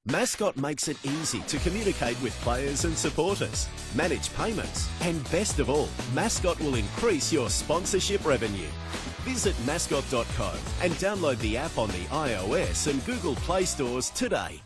Mascot makes it easy to communicate with players and supporters, manage payments, and best of all, Mascot will increase your sponsorship revenue. Visit mascot.co and download the app on the iOS and Google Play stores today.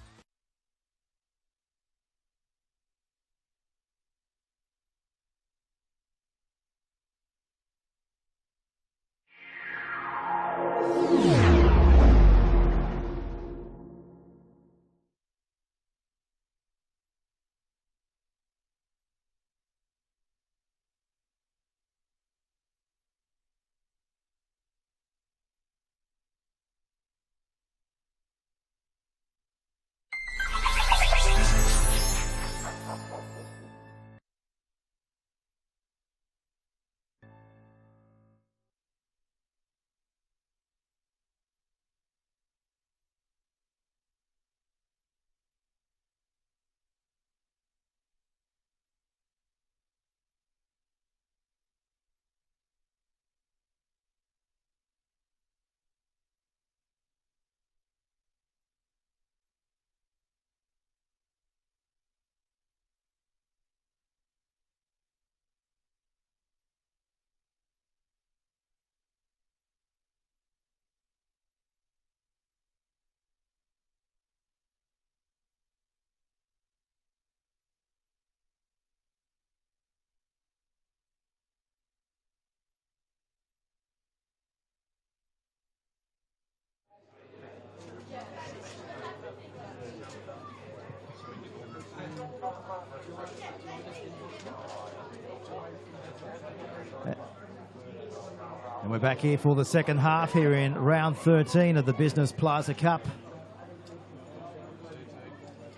And we're back here for the second half here in round 13 of the Business Plaza Cup.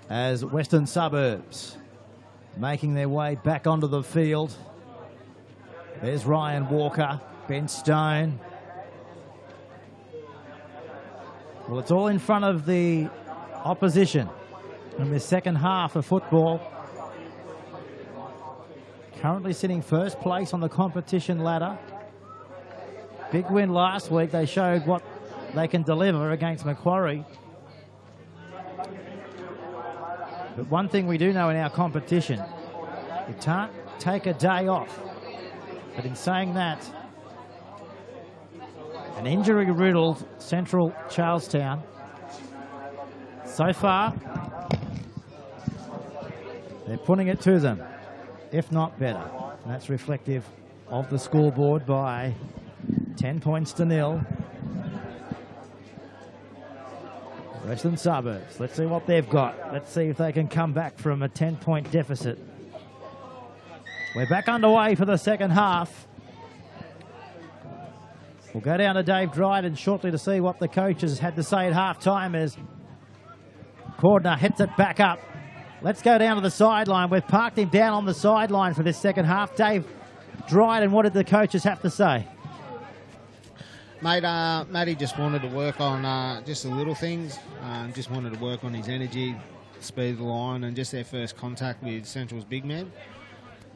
As Western Suburbs making their way back onto the field. There's Ryan Walker, Ben Stone. Well, it's all in front of the opposition in the second half of football. Currently sitting first place on the competition ladder. Big win last week. They showed what they can deliver against Macquarie. But one thing we do know in our competition, you can't take a day off. But in saying that, an injury-riddled Central Charlestown, so far, they're putting it to them, if not better. And that's reflective of the scoreboard by 10 points to 0. Western Suburbs, let's see what they've got. Let's see if they can come back from a 10-point deficit. We're back underway for the second half. We'll go down to Dave Dryden shortly to see what the coaches had to say at half-time as Cordner hits it back up. Let's go down to the sideline. We've parked him down on the sideline for this second half. Dave Dryden, what did the coaches have to say? Mate, Matty just wanted to work on just the little things. Just wanted to work on his energy, speed of the line, and just their first contact with Central's big man.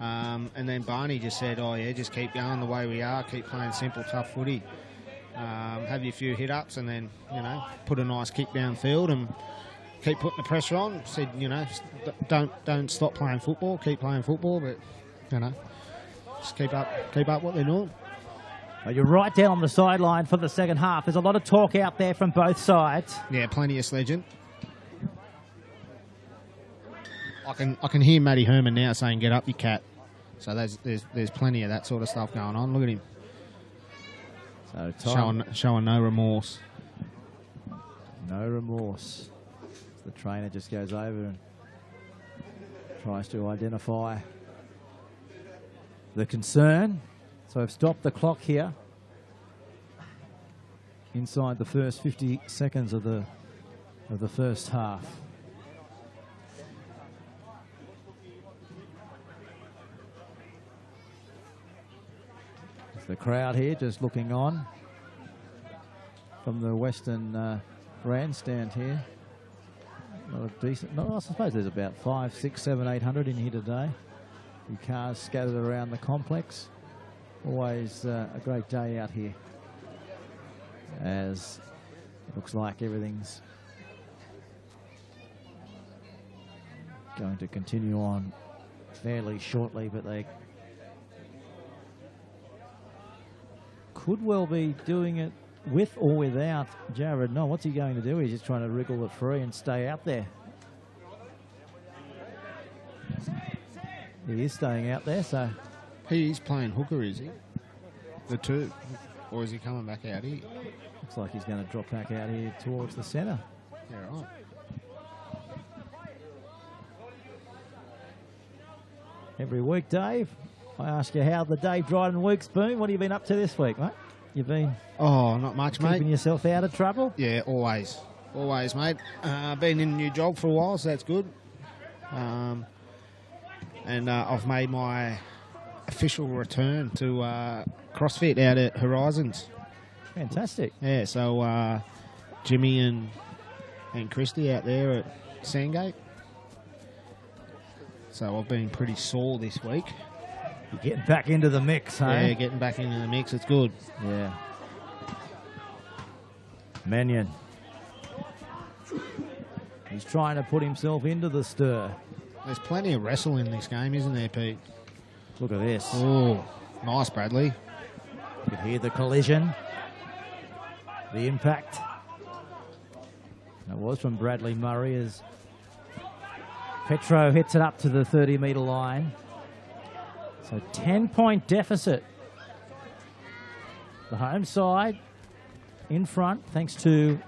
And then Barney just said, oh, yeah, just keep going the way we are, keep playing simple, tough footy. Have your few hit-ups and then, you know, put a nice kick downfield and keep putting the pressure on. Said, you know, don't stop playing football, keep playing football, but, you know, just keep up what they're doing. Well, you're right down on the sideline for the second half. There's a lot of talk out there from both sides. Yeah, plenty of sledging. I can hear Matty Herman now saying, "Get up, you cat." So there's plenty of that sort of stuff going on. Look at him. So showing no remorse. No remorse. The trainer just goes over and tries to identify the concern. So I've stopped the clock here inside the first 50 seconds of the first half. The crowd here just looking on from the Western grandstand here. Not a decent. No, I suppose there's about 5, 6, 7, 800 in here today. A few cars scattered around the complex. Always a great day out here, as it looks like everything's going to continue on fairly shortly, but they could well be doing it with or without Jared. No, what's he going to do? He's just trying to wriggle it free and stay out there. He is staying out there, so... He's playing hooker, is he? The two. Or is he coming back out here? Looks like he's going to drop back out here towards the centre. Yeah, right. Every week, Dave, I ask you how the Dave Dryden week's been. What have you been up to this week, mate? You've been... Oh, not much, mate. Keeping yourself out of trouble? Yeah, always. Always, mate. Been in a new job for a while, so that's good. And I've made my official return to CrossFit out at Horizons. Fantastic. Yeah, so Jimmy and Christy out there at Sandgate. So I've been pretty sore this week. You're getting back into the mix, hey? Yeah, getting back into the mix. It's good. Yeah. Mannion. He's trying to put himself into the stir. There's plenty of wrestle in this game, isn't there, Pete? Look at this. Oh, nice, Bradley. You can hear the collision, the impact. That was from Bradley Murray as Petro hits it up to the 30-metre line. So 10-point deficit. The home side in front thanks to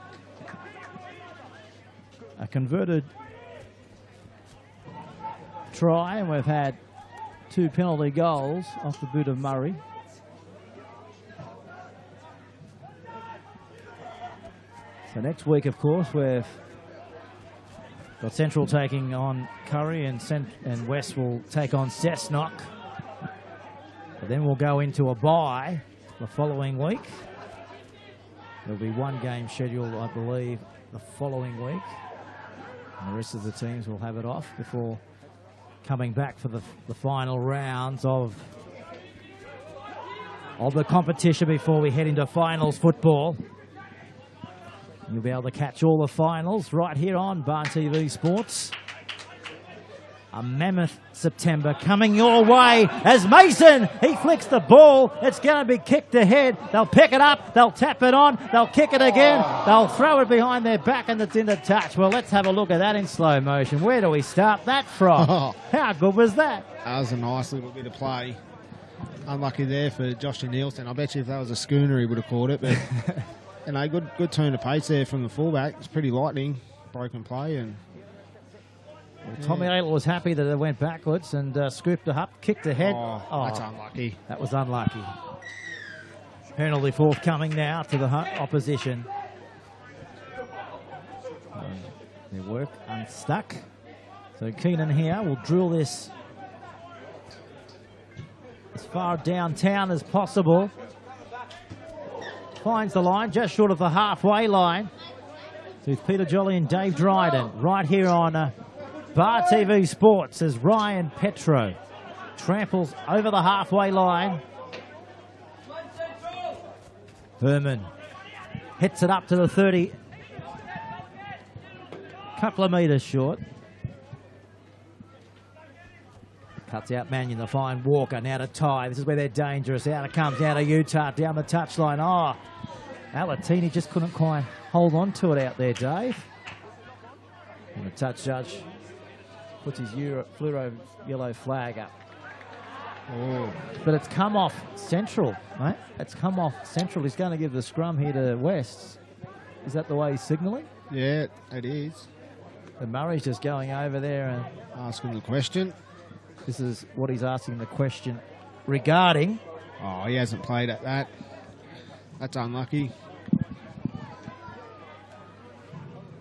a converted try, and we've had 2 penalty goals off the boot of Murray. So next week, of course, we've got Central taking on Curry, and West will take on Cessnock. But then we'll go into a bye the following week. There'll be one game scheduled, I believe, the following week. And the rest of the teams will have it off before coming back for the final rounds of the competition before we head into finals football. You'll be able to catch all the finals right here on Bar TV Sports. A mammoth September coming your way as Mason, he flicks the ball. It's going to be kicked ahead. They'll pick it up. They'll tap it on. They'll kick it again. They'll throw it behind their back and it's into touch. Well, let's have a look at that in slow motion. Where do we start that from? How good was that? That was a nice little bit of play. Unlucky there for Josh Nielsen. I bet you if that was a schooner, he would have caught it. But you know, good turn of pace there from the fullback. It's pretty lightning, broken play, and Tommy Ayler was happy that it went backwards and scooped it up, kicked ahead. Oh, that's unlucky. That was unlucky. Penalty forthcoming now to the opposition. Their work unstuck. So Keenan here will drill this as far downtown as possible. finds the line just short of the halfway line. So it's Peter Jolly and Dave Dryden right here on Bar TV Sports as Ryan Petro tramples over the halfway line. Herman hits it up to the 30. Couple of metres short. Cuts out Mannion to find Walker. Now to Ty. This is where they're dangerous. Out it comes. Out of Utah. Down the touchline. Oh, Alatini just couldn't quite hold on to it out there, Dave. And the touch judge puts his fluoro yellow flag up. Oh. But it's come off Central, mate. It's come off Central. He's going to give the scrum here to West. Is that the way he's signalling? Yeah, it is. And Murray's just going over there and Asking the question. this is what he's asking the question regarding. Oh, he hasn't played at that. That's unlucky.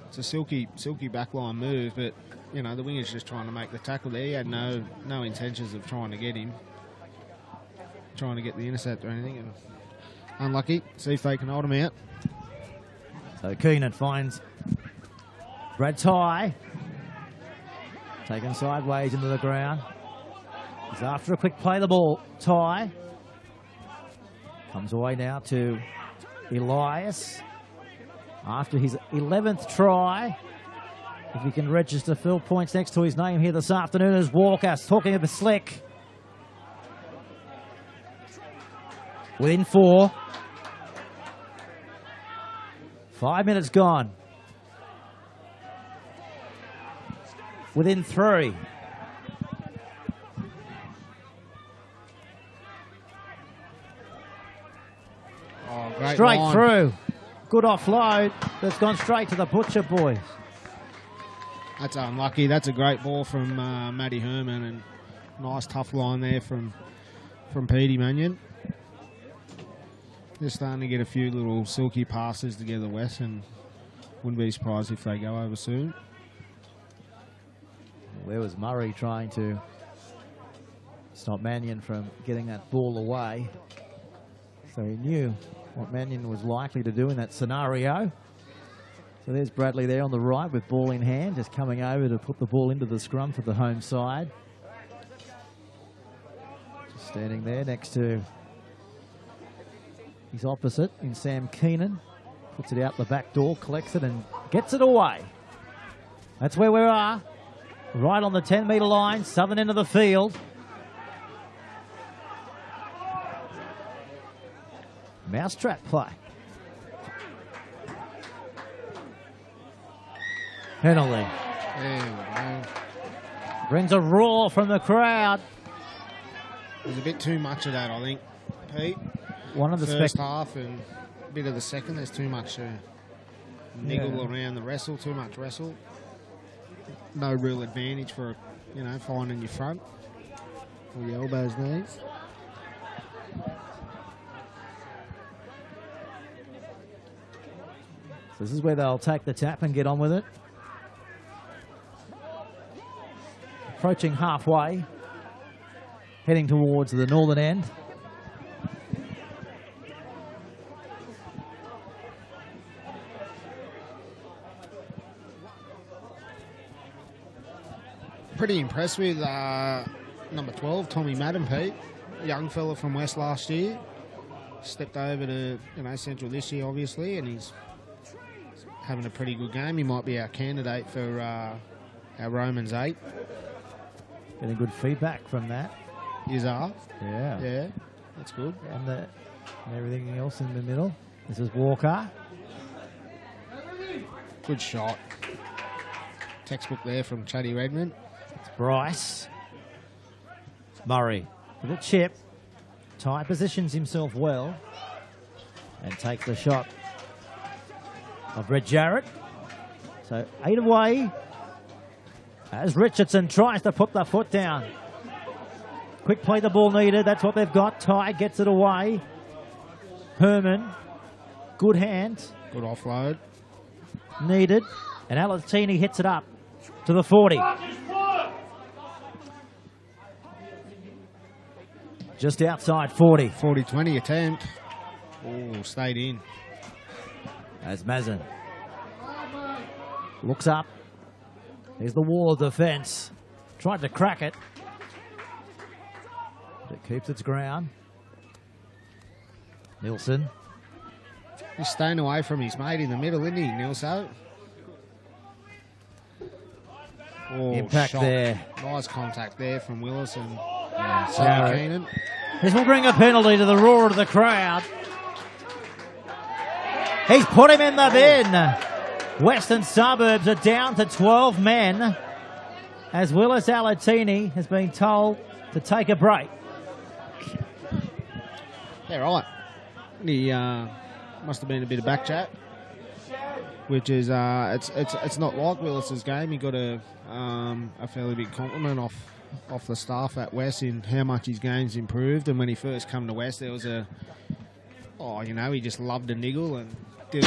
It's a silky backline move, but, you know, the winger's just trying to make the tackle there. He had no intentions of trying to get him. Trying to get the intercept or anything. And unlucky. See if they can hold him out. So Keenan finds Brad Ty. Taken sideways into the ground. He's after a quick play the ball. Ty. Comes away now to Elias. After his 11th try. If he can register Phil points next to his name here this afternoon as Walker talking of the slick. Within 4. 5 minutes gone. Within 3. Oh, great Straight line. through. Good offload. That's gone straight to the Butcher boys. That's unlucky. That's a great ball from Matty Herman, and nice tough line there from Petey Mannion. They're starting to get a few little silky passes together, Wes, and wouldn't be surprised if they go over soon. There was Murray trying to stop Mannion from getting that ball away. So he knew what Mannion was likely to do in that scenario. So there's Bradley there on the right with ball in hand, just coming over to put the ball into the scrum for the home side. Just standing there next to his opposite in Sam Keenan. Puts it out the back door, collects it and gets it away. That's where we are. Right on the 10-metre line, southern end of the field. Mousetrap play. Penalty. There we go. Brings a roar from the crowd. There's a bit too much of that, I think, Pete. One of the First half and a bit of the second, there's too much niggle around the wrestle, too much wrestle. No real advantage for, you know, finding your front or your elbows, knees. So this is where they'll take the tap and get on with it. Approaching halfway, heading towards the northern end. Pretty impressed with number 12, Tommy Madden, Pete. Young fella from West last year. Stepped over to, you know, Central this year, obviously, and he's having a pretty good game. He might be our candidate for our Romans 8. Getting good feedback from that. Is are. Yeah. Yeah, that's good. And everything else in the middle. This is Walker. Good shot. Textbook there from Chuddy Redmond. It's Bryce. Murray with a chip. Ty positions himself well and takes the shot of Red Jarrett. So 8 away as Richardson tries to put the foot down. Quick play the ball needed. That's what they've got. Ty gets it away. Herman. Good hands. Good offload. Needed. And Alatini hits it up to the 40. Just outside 40. 40-20 attempt. Oh, stayed in. As Mazin looks up. Here's the wall of defence. Tried to crack it. But it keeps its ground. Nielsen. He's staying away from his mate in the middle, isn't he, Nilso? Oh, Impact shot. there. Nice contact there from Willis and Sammy Keenan. This will bring a penalty to the roar of the crowd. He's put him in the bin. Western Suburbs are down to 12 men as Willis Alatini has been told to take a break. Yeah, right. He must have been a bit of back chat, which is it's not like Willis's game. He got a fairly big compliment off the staff at West in how much his game's improved. And when he first come to West, there was he just loved a niggle and did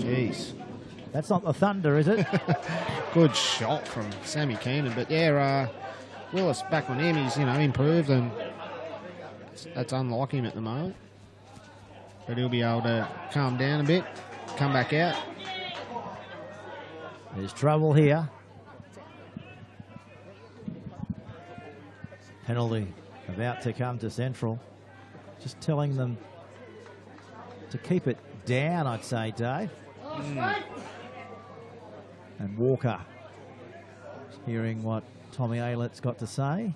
Jeez. That's not the Thunder, is it? Good shot from Sammy Keenan. But yeah, Willis back on him, he's improved, and that's unlike him at the moment. But he'll be able to calm down a bit, come back out. There's trouble here. Penalty about to come to Central. Just telling them to keep it down, I'd say, Dave. And Walker, hearing what Tommy Aylett's got to say.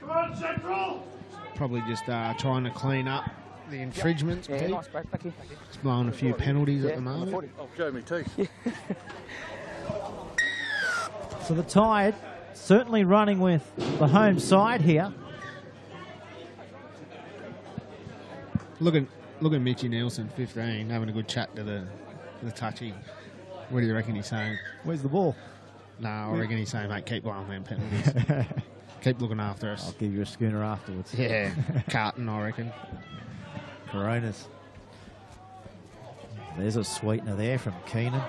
Come on, Central! Probably just trying to clean up the infringements. Pete. He's blowing a few penalties at the moment. Oh, show me too. So the Tide certainly running with the home side here. Look at Mitchie Nielsen, 15, having a good chat to the touchy. What do you reckon he's saying? Where's the ball? No, I reckon he's saying, mate, keep blowing them penalties. Keep looking after us. I'll give you a schooner afterwards. Yeah, Carton, I reckon. Coronas. There's a sweetener there from Keenan.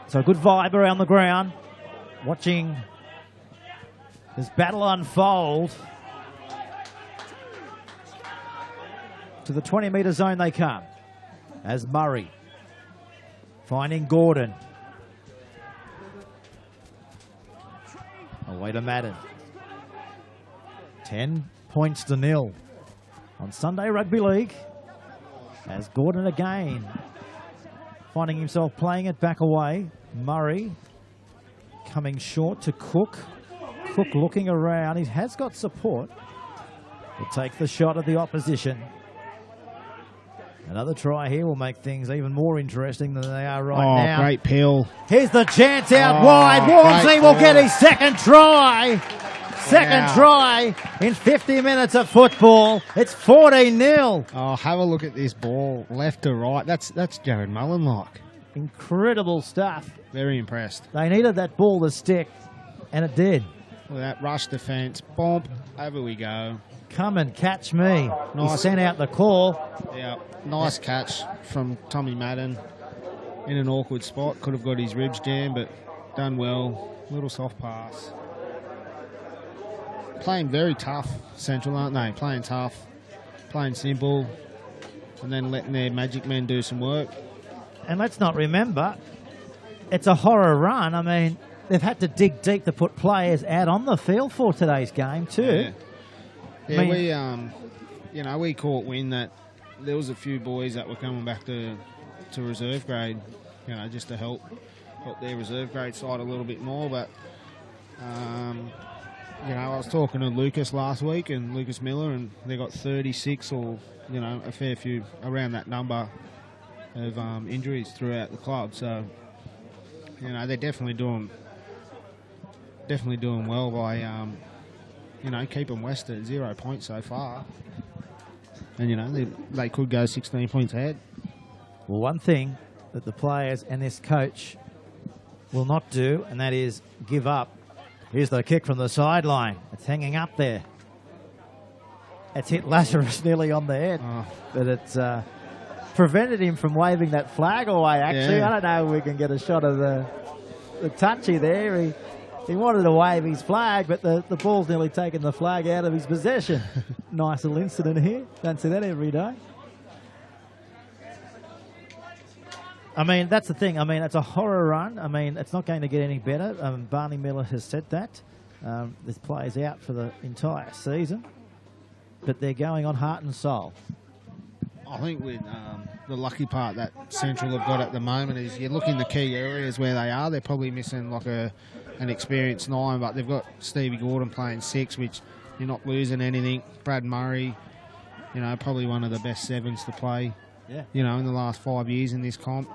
So a good vibe around the ground. Watching this battle unfold. To the 20-metre zone they come. As Murray finding Gordon. Away to Madden. 10 points to 0 on Sunday Rugby League. As Gordon again finding himself playing it back away. Murray coming short to Cook. Cook looking around. He has got support. Will take the shot at the opposition. Another try here will make things even more interesting than they are right now. Oh, great peel. Here's the chance out wide. Walmsley will get his second try. Second try in 50 minutes of football. It's 14-0. Oh, have a look at this ball, left to right. That's Jared Mullen-like. Incredible stuff. Very impressed. They needed that ball to stick, and it did. Look at that rush defence. Bump. Over we go. Come and catch me. Nice. He sent out the call. Yeah, nice catch from Tommy Madden in an awkward spot. Could have got his ribs jammed, but done well. Little soft pass. Playing very tough, Central, aren't they? Playing tough, playing simple, and then letting their magic men do some work. And let's not remember, it's a horror run. I mean, they've had to dig deep to put players out on the field for today's game too. Yeah, I mean, we caught wind that there was a few boys that were coming back to reserve grade, just to help their reserve grade side a little bit more. But, I was talking to Lucas last week and Lucas Miller, and they got 36 or, a fair few around that number of injuries throughout the club. So, they're definitely doing well by, keeping West at 0 points so far. And, they could go 16 points ahead. Well, one thing that the players and this coach will not do, and that is give up. Here's the kick from the sideline. It's hanging up there. It's hit Lazarus nearly on the head. But it's prevented him from waving that flag away, actually. Yeah. I don't know if we can get a shot of the touchy there. He He wanted to wave his flag, but the ball's nearly taken the flag out of his possession. Nice little incident here. Don't see that every day. I mean, that's the thing. I mean, it's a horror run. I mean, it's not going to get any better. Barney Miller has said that. This player's out for the entire season. But they're going on heart and soul. I think with the lucky part that Central have got at the moment is you look in the key areas where they are. They're probably missing like an experienced 9, but they've got Stevie Gordon playing 6, which you're not losing anything. Brad Murray, you know, probably one of the best 7s to play, you know, in the last 5 years in this comp.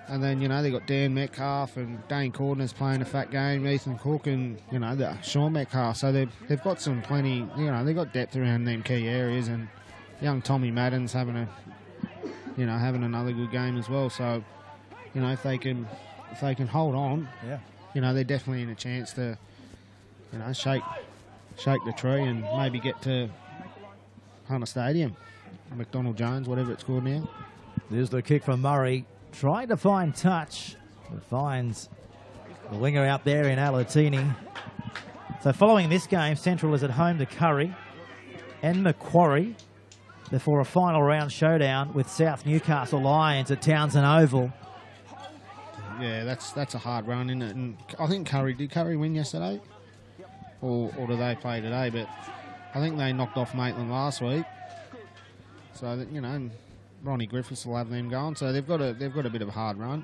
And then, you know, they've got Dan Metcalf and Dane Cordner's playing a fat game, Ethan Cook and, you know, Sean Metcalf. So they've got some plenty, you know, they've got depth around them key areas, and young Tommy Madden's having another good game as well. So, you know, if they can hold on, you know, they're definitely in a chance to, you know, shake the tree and maybe get to Hunter Stadium, McDonald Jones, whatever it's called now. There's the kick from Murray. Trying to find touch, but finds the winger out there in Alatini. So following this game, Central is at home to Curry and Macquarie before a final round showdown with South Newcastle Lions at Townsend Oval. Yeah, that's a hard run, isn't it? And I think did Curry win yesterday? Or do they play today? But I think they knocked off Maitland last week. So, that, you know, and Ronnie Griffiths will have them going, so they've got a bit of a hard run,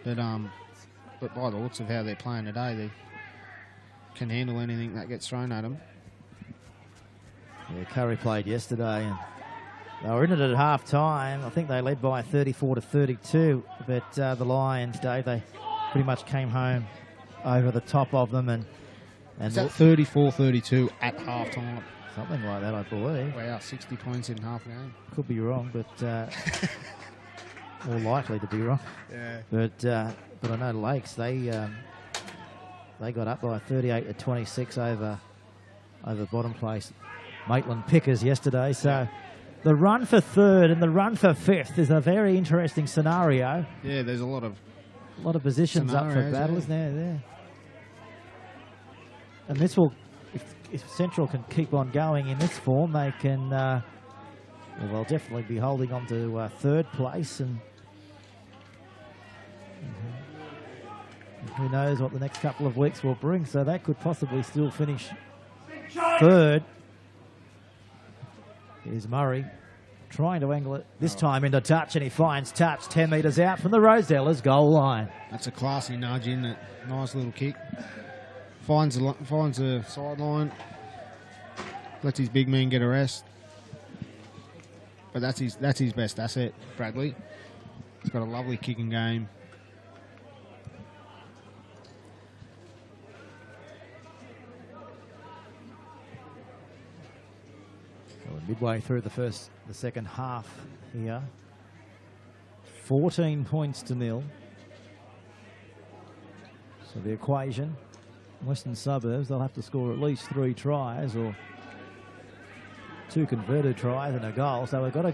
but by the looks of how they're playing today, they can handle anything that gets thrown at them. Yeah, Curry played yesterday, and they were in it at half time. I think they led by 34-32, but the Lions, Dave, they pretty much came home over the top of them, and is that 34-32 at half time? Something like that, I believe. Wow, 60 points in half a game. Could be wrong, but more likely to be wrong. Yeah. But I know Lakes, they got up by 38-26 over bottom place Maitland Pickers yesterday. So the run for third and the run for fifth is a very interesting scenario. Yeah, there's a lot of positions up for battle, isn't there? And this will, if Central can keep on going in this form, they can, they'll definitely be holding on to third place. And who knows what the next couple of weeks will bring. So that could possibly still finish third. Here's Murray trying to angle it this time into touch, and he finds touch 10 metres out from the Rosellas goal line. That's a classy nudge, isn't it? Nice little kick. Finds the sideline, lets his big man get a rest. But that's his best asset, Bradley. He's got a lovely kicking game. So we're midway through the second half here. 14 points to 0. So the equation, Western Suburbs, they'll have to score at least 3 tries or 2 converted tries and a goal. So we've got a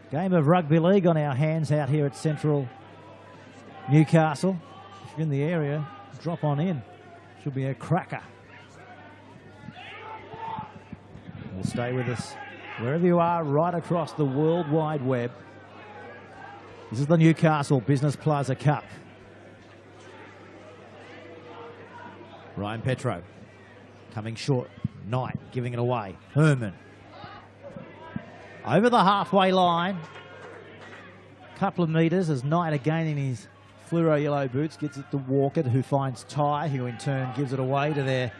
game of rugby league on our hands out here at Central Newcastle. If you're in the area, drop on in. Should be a cracker. We'll stay with us wherever you are, right across the World Wide Web. This is the Newcastle Business Plaza Cup. Ryan Petro coming short. Knight giving it away. Herman over the halfway line. Couple of metres as Knight again in his fluoro yellow boots gets it to Walker, who finds Ty, who in turn gives it away to their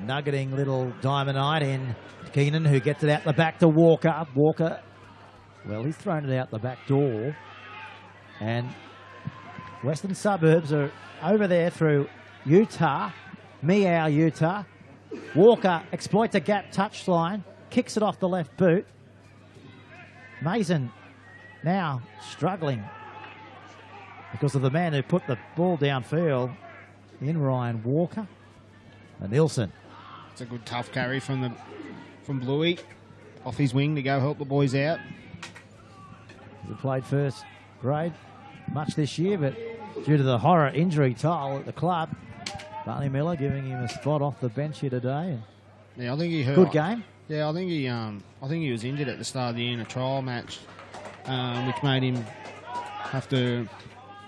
nuggeting little Diamondite in Keenan, who gets it out the back to Walker. Walker, well, he's thrown it out the back door. And Western Suburbs are over there through Utah. Meow, Utah. Walker exploits a gap touchline, kicks it off the left boot. Mason now struggling because of the man who put the ball downfield in Ryan Walker. And Nilsson. It's a good tough carry from Bluey off his wing to go help the boys out. He played first grade much this year, but due to the horror injury toll at the club. Barney Miller giving him a spot off the bench here today. Yeah, I think he hurt. Good game. Yeah, I think he was injured at the start of the year in a trial match, which made him have to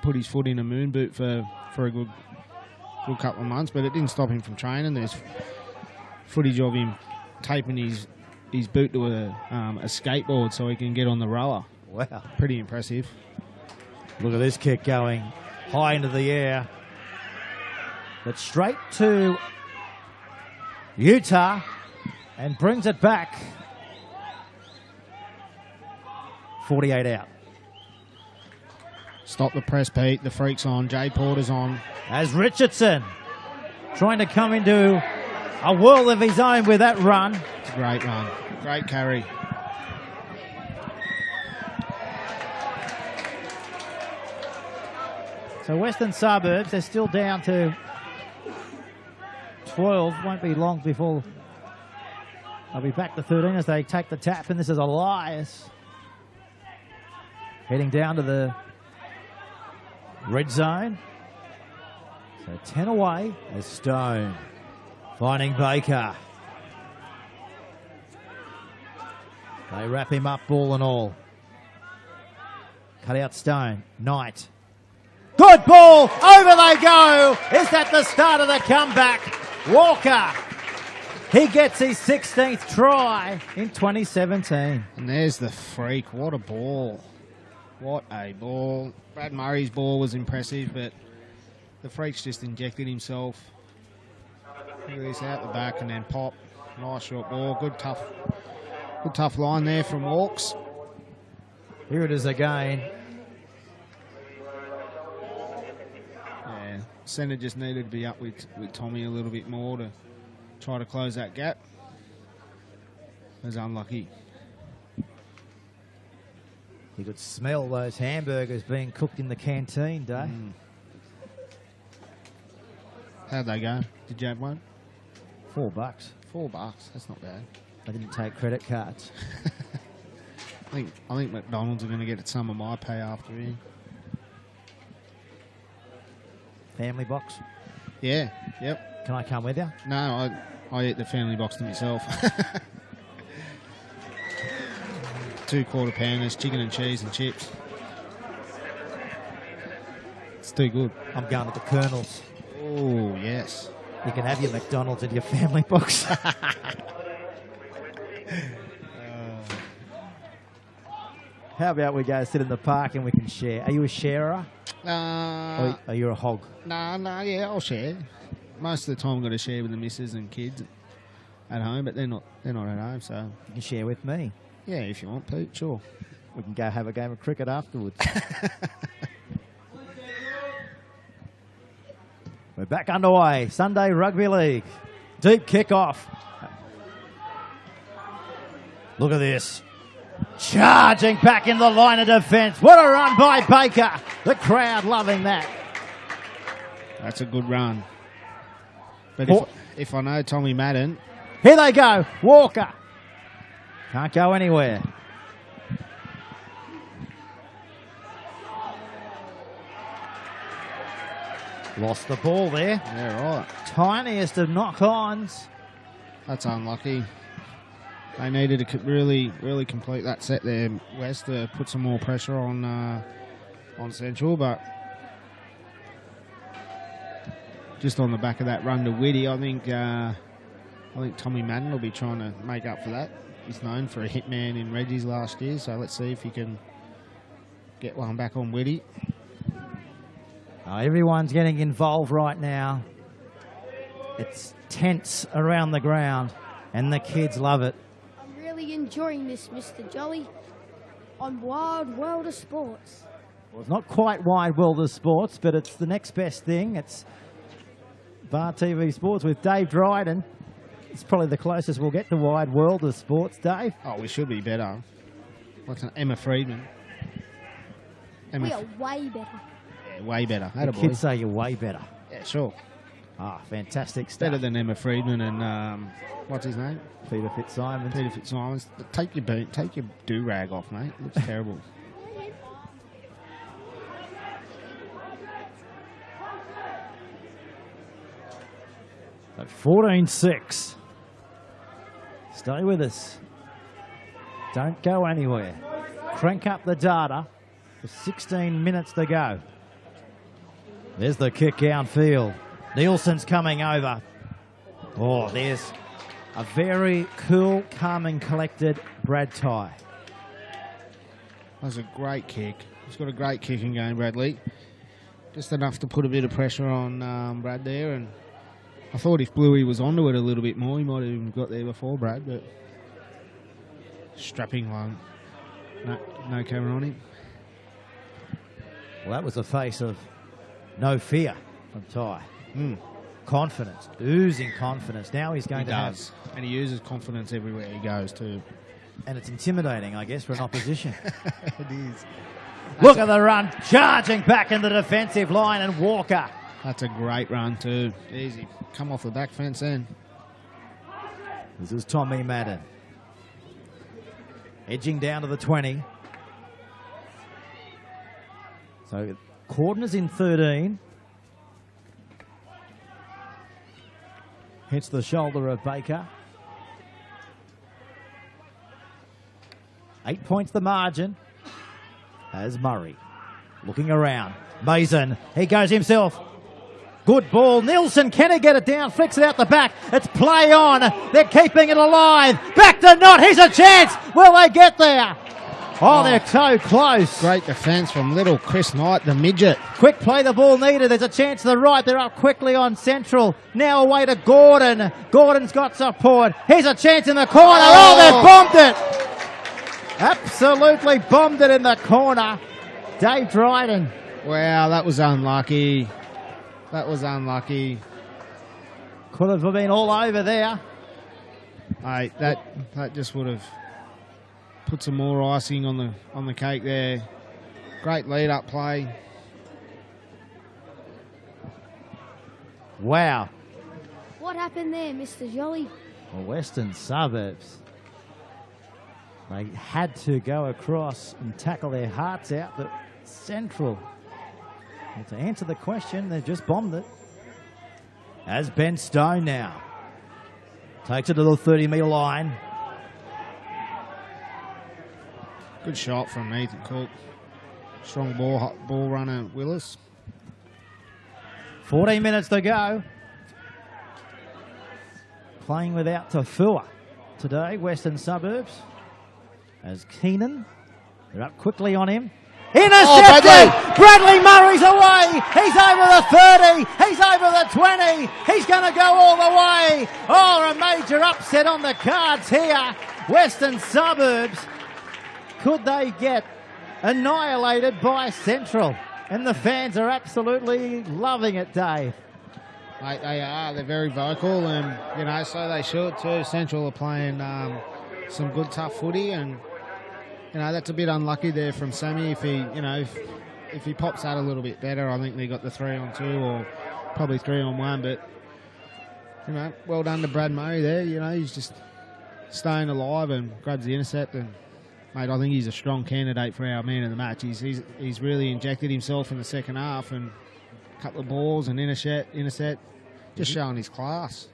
put his foot in a moon boot for a good couple of months. But it didn't stop him from training. There's footage of him taping his boot to a skateboard so he can get on the roller. Wow. Pretty impressive. Look at this kick going high into the air. But straight to Utah and brings it back. 48 out. Stop the press, Pete. The freak's on. Jay Porter's on. As Richardson trying to come into a world of his own with that run. It's a great run. Great carry. So Western Suburbs, they're still down to 12. Won't be long before they'll be back to 13 as they take the tap. And this is Elias heading down to the red zone. So 10 away as Stone finding Baker. They wrap him up, ball and all. Cut out Stone. Knight. Good ball. Over they go. Is that the start of the comeback? Walker. He gets his 16th try in 2017. And there's the freak. What a ball. What a ball. Brad Murray's ball was impressive, but the freak's just injected himself. Look at this out the back and then pop. Nice short ball. Good tough line there from Walks. Here it is again. Yeah, centre just needed to be up with Tommy a little bit more to try to close that gap. Was unlucky. You could smell those hamburgers being cooked in the canteen, Dave. How'd they go? Did you have one? $4. $4. That's not bad. I didn't take credit cards. I think McDonald's are going to get some of my pay after here. Family box. Yeah. Yep. Can I come with you? No, I eat the family box to myself. 2 quarter pounders, chicken and cheese and chips. It's too good. I'm going to the Colonel's. Oh, yes. You can have your McDonald's in your family box. How about we go sit in the park and we can share? Are you a sharer? Or are you a hog? No, yeah, I'll share. Most of the time I've got to share with the missus and kids at home, but they're not at home, so... You can share with me. Yeah, if you want, Pete, sure. We can go have a game of cricket afterwards. We're back underway. Sunday Rugby League. Deep kick-off. Look at this. Charging back in the line of defence. What a run by Baker. The crowd loving that. That's a good run. But if I know Tommy Madden... Here they go. Walker. Can't go anywhere. Lost the ball there. Yeah, right. Tiniest of knock-ons. That's unlucky. They needed to really complete that set there, West, to put some more pressure on Central, but just on the back of that run to Whitty, I think Tommy Madden will be trying to make up for that. He's known for a hitman in Reggie's last year, so let's see if he can get one back on Whitty. Everyone's getting involved right now. It's tense around the ground, and the kids love it. I'm really enjoying this, Mr. Jolly, on Wild World of Sports. Well, it's not quite Wide World of Sports, but it's the next best thing. It's Bar TV Sports with Dave Dryden. It's probably the closest we'll get to Wide World of Sports, Dave. Oh, we should be better. What's Emma Friedman? We are way better. Yeah, way better. The kids say you're way better. Yeah, sure. Fantastic stuff. Better than Emma Friedman and, what's his name? Peter Fitzsimons. Take your do-rag off, mate. It looks terrible. So 14-6. Stay with us. Don't go anywhere. Crank up the data. For 16 minutes to go. There's the kick downfield. Nielsen's coming over. Oh, there's a very cool, calm and collected Brad Tye. That was a great kick. He's got a great kicking game, Bradley. Just enough to put a bit of pressure on Brad there. And I thought if Bluey was onto it a little bit more, he might have even got there before Brad. But strapping one. No camera on him. Well, that was a face of no fear from Tye. Confidence, oozing confidence. Now he's going to have... And he uses confidence everywhere he goes too. And it's intimidating, I guess, for an opposition. It is. Look at the run, charging back in the defensive line, and Walker. That's a great run too. Easy. Come off the back fence then. This is Tommy Madden. Edging down to the 20. So Cordner's in 13. Hits the shoulder of Baker. 8 points the margin. As Murray looking around. Mason, he goes himself. Good ball. Nielsen, can he get it down? Flicks it out the back. It's play on. They're keeping it alive. Back to Knott. Here's a chance. Will they get there? Oh, they're so close. Great defence from little Chris Knight, the midget. Quick play, the ball needed. There's a chance to the right. They're up quickly on Central. Now away to Gordon. Gordon's got support. Here's a chance in the corner. Oh, they've bombed it. Absolutely bombed it in the corner. Dave Dryden. Wow, that was unlucky. That was unlucky. Could have been all over there. Hey, that just would have put some more icing on the cake there. Great lead-up play. Wow. What happened there, Mr. Jolly? Well, Western Suburbs. They had to go across and tackle their hearts out, but Central, well, to answer the question, they've just bombed it. As Ben Stone now takes it to the 30-metre line. Good shot from Nathan Cook. Strong ball runner, Willis. 14 minutes to go. Playing without Tafua today, Western Suburbs. As Keenan, they're up quickly on him. Intercepted! Bradley Murray's away! He's over the 30! He's over the 20! He's going to go all the way! Oh, a major upset on the cards here. Western Suburbs. Could they get annihilated by Central? And the fans are absolutely loving it, Dave. Mate, they are. They're very vocal, and, so they should too. Central are playing some good, tough footy, and, that's a bit unlucky there from Sammy. If he, if he pops out a little bit better, I think they got the 3-on-2 or probably 3-on-1, but, well done to Brad Murray there. He's just staying alive and grabs the intercept, and mate, I think he's a strong candidate for our man of the match. He's really injected himself in the second half, and a couple of balls and intercept, just showing his class.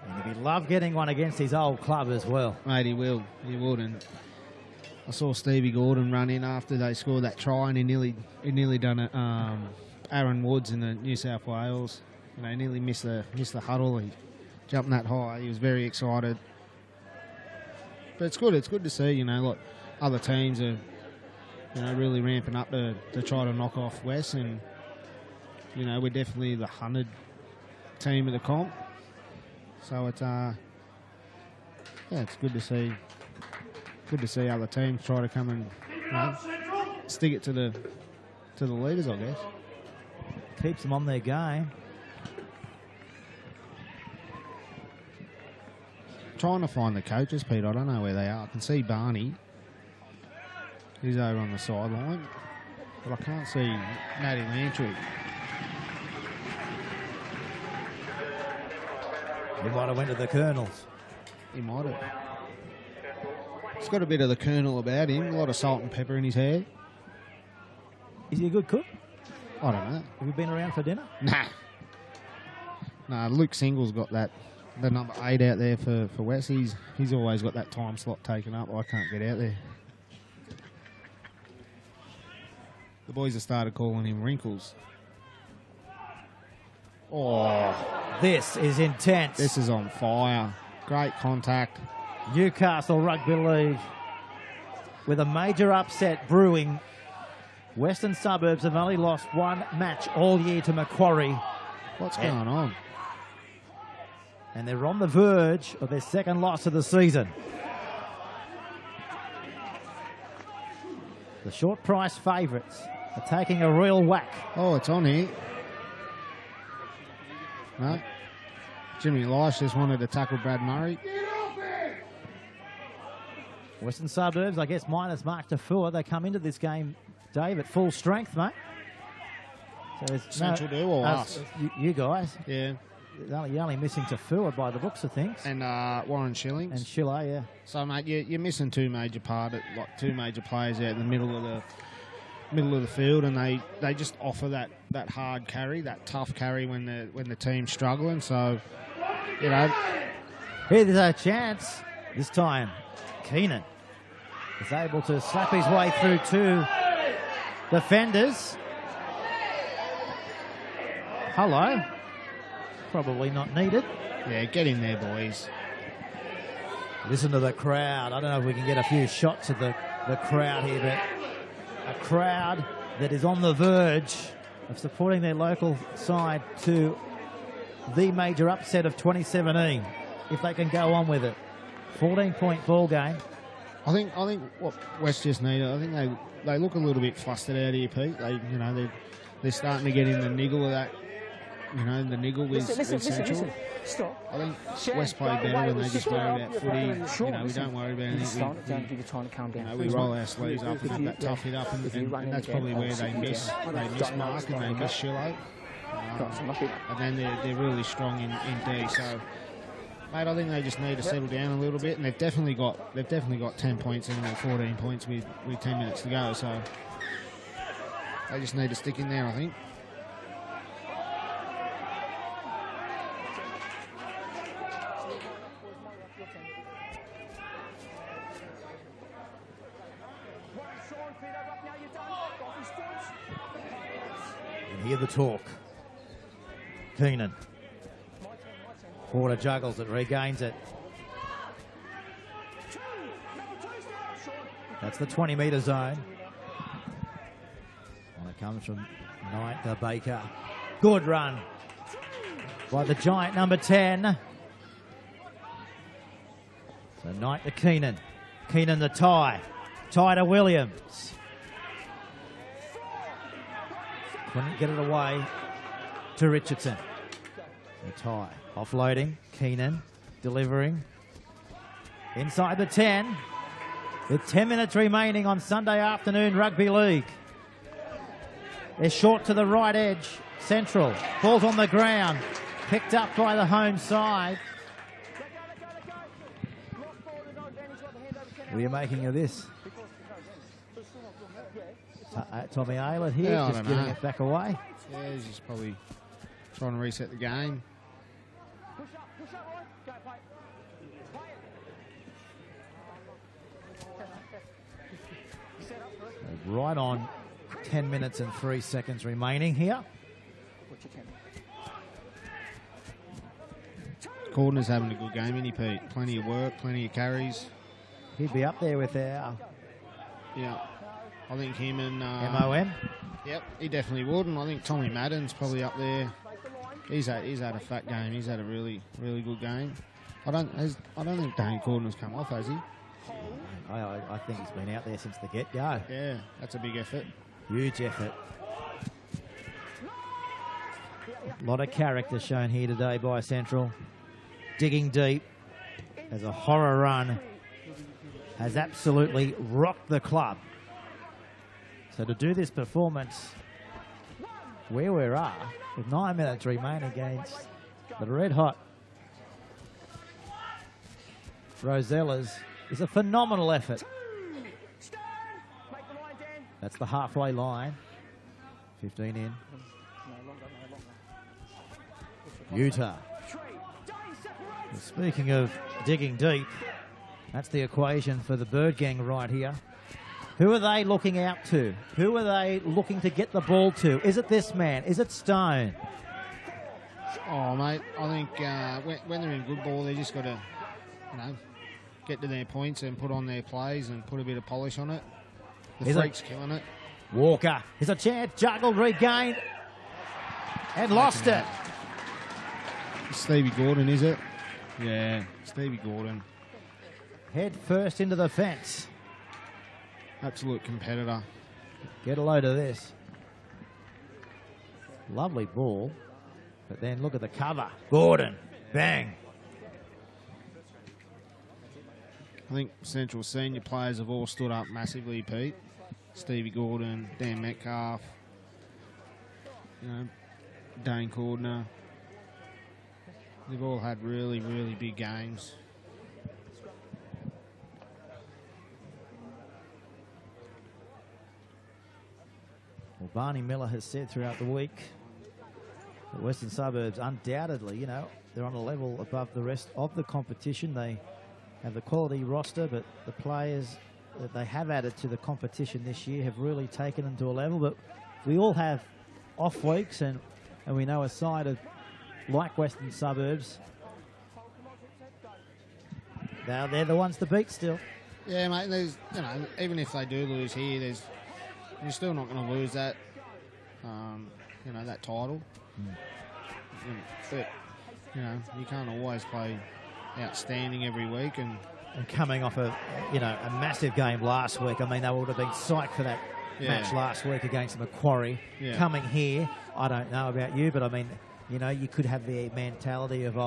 And he'd love getting one against his old club as well. Mate, he will. He would. And I saw Stevie Gordon run in after they scored that try, and he nearly done it. Aaron Woods in the New South Wales, nearly missed the huddle. He jumped that high. He was very excited. But it's good. It's good to see, like other teams are, really ramping up to try to knock off West, and we're definitely the 100 team of the comp. So it's it's good to see. Good to see other teams try to come and stick it to the leaders, I guess. Keeps them on their game. Trying to find the coaches, Pete. I don't know where they are. I can see Barney. He's over on the sideline. But I can't see Matty Lantry. He might have went to the Colonels. He might have. He's got a bit of the Colonel about him. A lot of salt and pepper in his hair. Is he a good cook? I don't know. Have you been around for dinner? Nah. No, Luke Single's got that, the number 8 out there for West. He's always got that time slot taken up. I can't get out there. The boys have started calling him Wrinkles. Oh, This is intense. this is on fire. Great contact. Newcastle Rugby League with a major upset brewing. Western Suburbs have only lost one match all year to Macquarie, What's going on? and they're on the verge of their second loss of the season. The short price favourites are taking a real whack. Oh, it's on here. No. Jimmy Lice just wanted to tackle Brad Murray. Western Suburbs, I guess, minus Mark Tafua. They come into this game, Dave, at full strength, mate. So it's Central do or us? You guys. Yeah. You're only missing Tafua by the books of things. And Warren Shillings. And Schiller, yeah. So, mate, you're missing two major players out in the middle of the field, and they just offer that hard carry, that tough carry when the team's struggling. So, you know, Here's a chance. This time, Keenan is able to slap his way through two defenders. Hello. Probably not needed. yeah, get in there, boys. Listen to the crowd. I don't know if we can get a few shots of the crowd here, but a crowd that is on the verge of supporting their local side to the major upset of 2017, if they can go on with it. 14-point ball game. I think what West just need, I think they look a little bit flustered out here, Pete. They're starting to get in the niggle of that. The niggle with Central. Stop. I think West play better when they just worry about footy. We don't worry about anything. You're trying to calm down. We roll our sleeves up and get that tough hit up, and that's probably where they miss Mark and they miss Shillo. And then they're really strong in D. So, mate, I think they just need to settle down a little bit, and they've definitely got 10 points in there, 14 points with 10 minutes to go. So they just need to stick in there, I think. And hear the talk. Keenan. Porter juggles it, regains it. That's the 20-metre zone. And it comes from Knight to Baker. Good run by the giant number 10. So Knight to Keenan. Keenan the tie. Tie to Williams. Couldn't get it away to Richardson. The tie. Offloading. Keenan delivering. Inside the 10. With 10 minutes remaining on Sunday afternoon rugby league. They're short to the right edge. Central. Ball's on the ground. Picked up by the home side. What are you making of this? Tommy Aylett here, Yeah, just giving it back away. Yeah, he's just probably trying to reset the game. Right on 10 minutes and 3 seconds remaining here. Corder's having a good game, isn't he, Pete? Plenty of work, plenty of carries. He'd be up there with our Yeah. I think him and... MOM. Yep, he definitely would. And I think Tommy Madden's probably up there. He's had a fat game. He's had a really, really good game. I don't think Dane Corden has come off, has he? I think he's been out there since the get-go. Yeah, that's a big effort. Huge effort. A lot of character shown here today by Central. Digging deep as a horror run has absolutely rocked the club. So to do this performance where we are, with 9 minutes remaining against the red-hot Rosellas, is a phenomenal effort. That's the halfway line. 15 in. Utah. Well, speaking of digging deep, that's the equation for the Bird Gang right here. Who are they looking out to? Who are they looking to get the ball to? Is it this man? Is it Stone? Oh, mate, I think when they're in good ball, they just got to, get to their points and put on their plays and put a bit of polish on it. The freak's killing it. Walker. Here's a chance. Juggled, regained, and lost it. Stevie Gordon, is it? Yeah, Stevie Gordon. Head first into the fence. Absolute competitor. Get a load of this. Lovely ball. But then look at the cover. Gordon. Bang. I think Central senior players have all stood up massively, Pete. Stevie Gordon, Dan Metcalf, Dane Cordner. They've all had really, really big games. Well, Barney Miller has said throughout the week that Western Suburbs undoubtedly, they're on a level above the rest of the competition. They have the quality roster, but the players that they have added to the competition this year have really taken them to a level. But we all have off weeks, and we know a side of like Western Suburbs, they're the ones to beat still. Yeah, mate. There's, even if they do lose here, you're still not going to lose that, that title. But you can't always play outstanding every week, and coming off a massive game last week. I mean, they would have been psyched for that match last week against Macquarie. Yeah. Coming here, I don't know about you, but I mean, you could have the mentality of,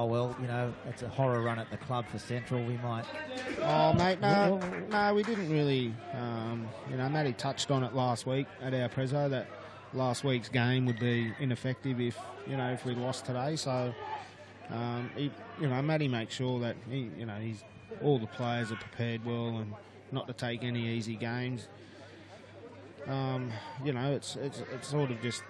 it's a horror run at the club for Central. We might. Oh, mate, no, we didn't really. Matty touched on it last week at our prezzo that last week's game would be ineffective if we lost today. So, Matty makes sure that all the players are prepared well and not to take any easy games. It's sort of just.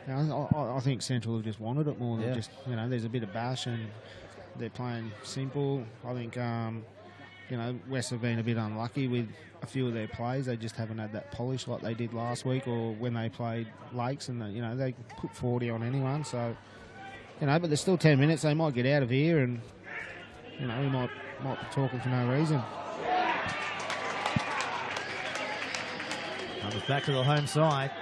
I think Central have just wanted it more than just, there's a bit of bash and they're playing simple. I think, West have been a bit unlucky with a few of their plays. They just haven't had that polish like they did last week or when they played Lakes, and, they put 40 on anyone. So, but there's still 10 minutes. They might get out of here and, we might be talking for no reason. Comes back to the home side.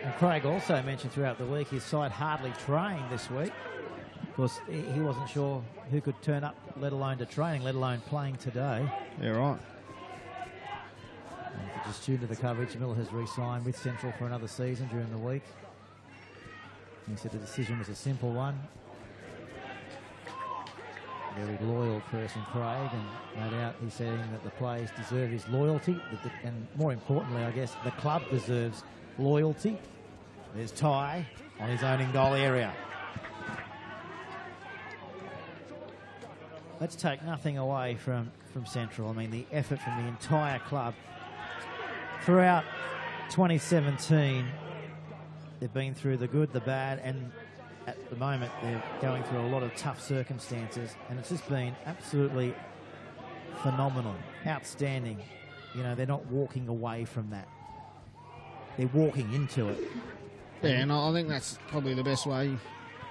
And Craig also mentioned throughout the week his side hardly trained this week. Of course, he wasn't sure who could turn up, let alone to training, let alone playing today. Yeah, right. And if you just tune to the coverage, Miller has re-signed with Central for another season during the week. He said the decision was a simple one. Very loyal person, Craig, and no doubt he's saying that the players deserve his loyalty, and more importantly, I guess, the club deserves loyalty. There's Ty on his own in goal area. Let's take nothing away from Central. I mean, the effort from the entire club throughout 2017, they've been through the good, the bad, and at the moment they're going through a lot of tough circumstances, and it's just been absolutely phenomenal, outstanding. They're not walking away from that. They're walking into it. Yeah, and I think that's probably the best way,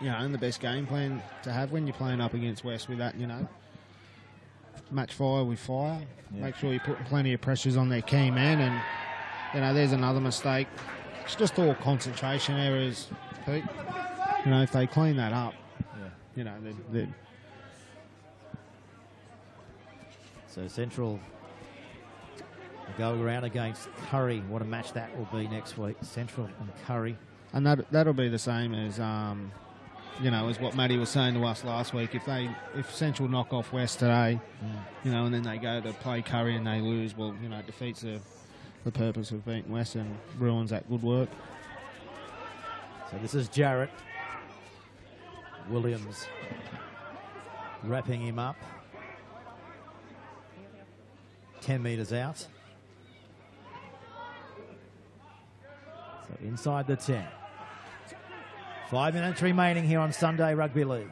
and the best game plan to have when you're playing up against West with that, match fire with fire. Yeah. Make sure you put plenty of pressures on their key man, and, there's another mistake. It's just all concentration errors, Pete. If they clean that up, they're... So Central go around against Curry. What a match that will be next week. Central and Curry. And that'll be the same as as what Matty was saying to us last week. If Central knock off West today, and then they go to play Curry and they lose, well, it defeats the purpose of beating West and ruins that good work. So this is Jarrett Williams wrapping him up. 10 metres out. So inside the 10. 5 minutes remaining here on Sunday Rugby League.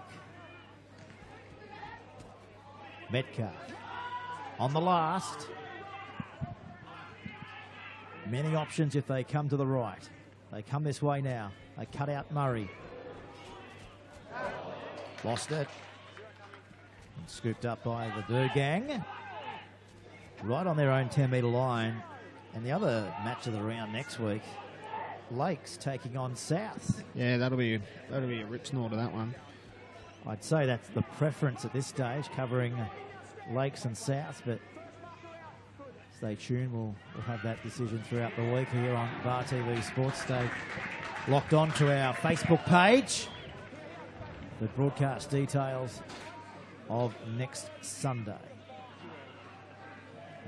Metcalf on the last. Many options if they come to the right. They come this way now. They cut out Murray. Lost it. And scooped up by the Durgang. Right on their own 10-metre line. And the other match of the round next week, Lakes taking on South. Yeah, that'll be a rip snort of that one. I'd say that's the preference at this stage, covering Lakes and South, but stay tuned. We'll have that decision throughout the week here on Bar TV Sports. Stay locked on to our Facebook page for broadcast details of next Sunday.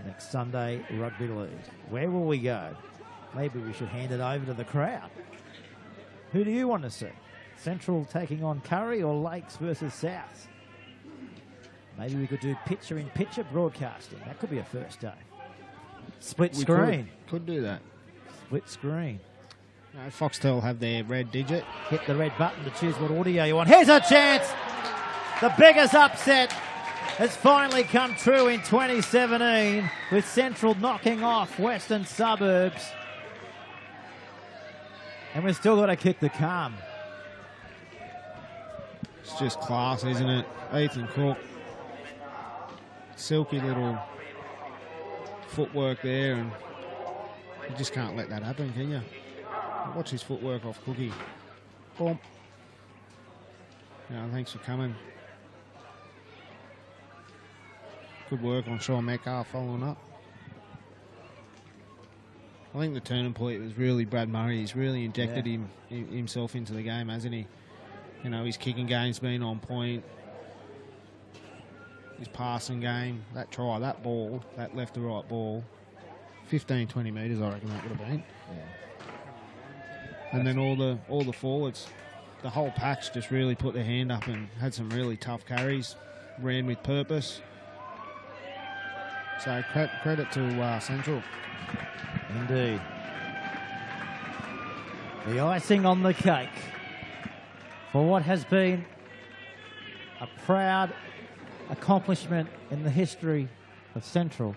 Next Sunday, Rugby League. Where will we go? Maybe we should hand it over to the crowd. Who do you want to see? Central taking on Curry or Lakes versus South? Maybe we could do picture-in-picture broadcasting. That could be a first day. Split screen. Could do that. Split screen. Foxtel have their red digit. Hit the red button to choose what audio you want. Here's a chance. The biggest upset has finally come true in 2017 with Central knocking off Western Suburbs. And we've still got to kick the calm. It's just class, isn't it? Ethan Cook. Silky little footwork there, and you just can't let that happen, can you? Watch his footwork off Cookie. Boom. Yeah, thanks for coming. Good work on Sean Metcalf following up. I think the turning point was really Brad Murray. He's really injected himself into the game, hasn't he? You know, his kicking game's been on point. His passing game, that try, that ball, that left to right ball, 15, 20 metres I reckon that would have been. Yeah. And then all the forwards, the whole patch just really put their hand up and had some really tough carries, ran with purpose. So credit to Central. Indeed. The icing on the cake for what has been a proud accomplishment in the history of Central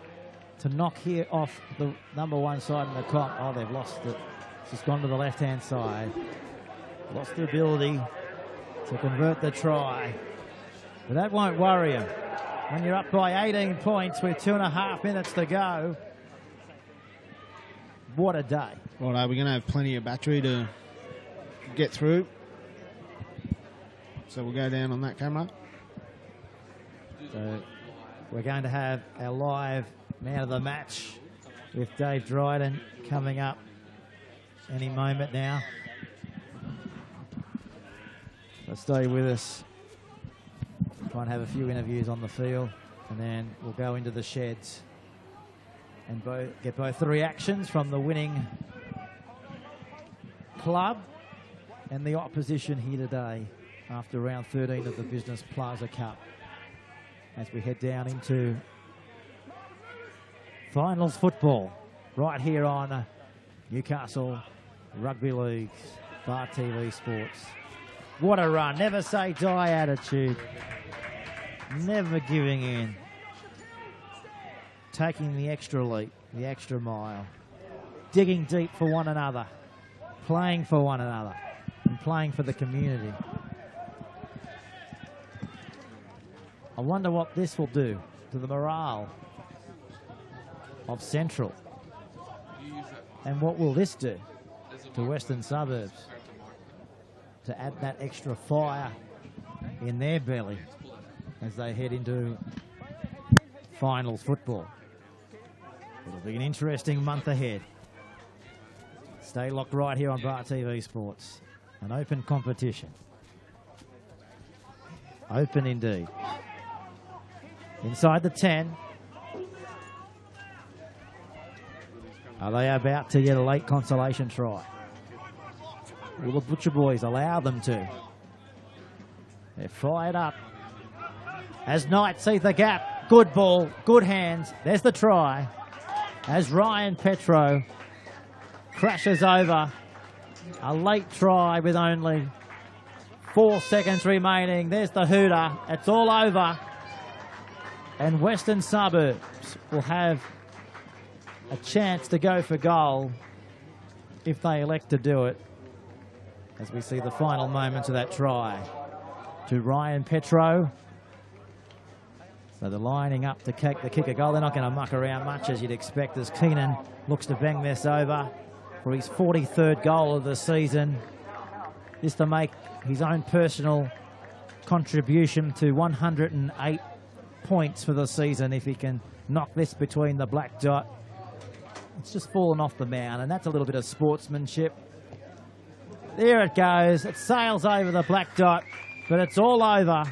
to knock here off the number one side in the comp. Oh, they've lost it. It's just gone to the left-hand side. Lost the ability to convert the try. But that won't worry them. When you're up by 18 points with 2.5 minutes to go, what a day. Right, we're going to have plenty of battery to get through. So we'll go down on that camera. So we're going to have our live man of the match with Dave Dryden coming up any moment now. So stay with us. Try and have a few interviews on the field, and then we'll go into the sheds and get both the reactions from the winning club and the opposition here today after round 13 of the Business Plaza Cup, as we head down into finals football right here on Newcastle Rugby League's Bar TV Sports. What a run. Never say die attitude. Never giving in. Taking the extra leap, the extra mile. Digging deep for one another. Playing for one another. And playing for the community. I wonder what this will do to the morale of Central. And what will this do to Western Suburbs to add that extra fire in their belly as they head into finals football. It'll be an interesting month ahead. Stay locked right here on Bar TV Sports. An open competition. Open indeed. Inside the 10. Are they about to get a late consolation try? Will the Butcher Boys allow them to? They're fired up. As Knight sees the gap. Good ball, good hands. There's the try. As Ryan Petro crashes over A late try with only 4 seconds remaining. There's the hooter. It's all over. And Western Suburbs will have a chance to go for goal if they elect to do it. As we see the final moments of that try to Ryan Petro. So they're lining up to kick a goal. They're not going to muck around much, as you'd expect, as Keenan looks to bang this over for his 43rd goal of the season. This to make his own personal contribution to 108 points for the season if he can knock this between the black dot. It's just fallen off the mound, and that's a little bit of sportsmanship. There it goes. It sails over the black dot, but it's all over.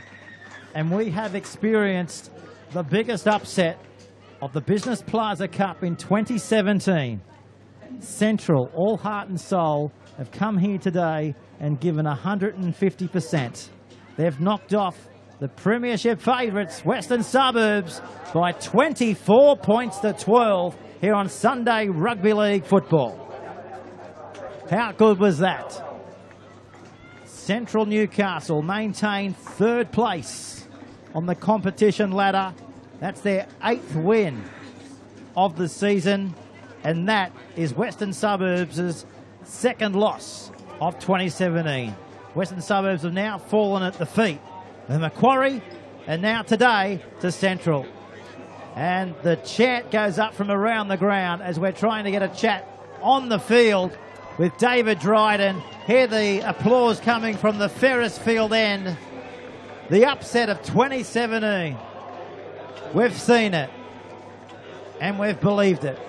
And we have experienced the biggest upset of the Business Plaza Cup in 2017. Central, all heart and soul, have come here today and given 150%. They've knocked off the premiership favourites, Western Suburbs, by 24 points to 12 here on Sunday Rugby League football. How good was that? Central Newcastle maintain 3rd place on the competition ladder. That's their 8th win of the season, and that is Western Suburbs' 2nd loss of 2017. Western Suburbs have now fallen at the feet of Macquarie, and now today to Central. And the chant goes up from around the ground as we're trying to get a chat on the field with David Dryden. Hear the applause coming from the Ferris Field end. The upset of 2017. We've seen it, and we've believed it.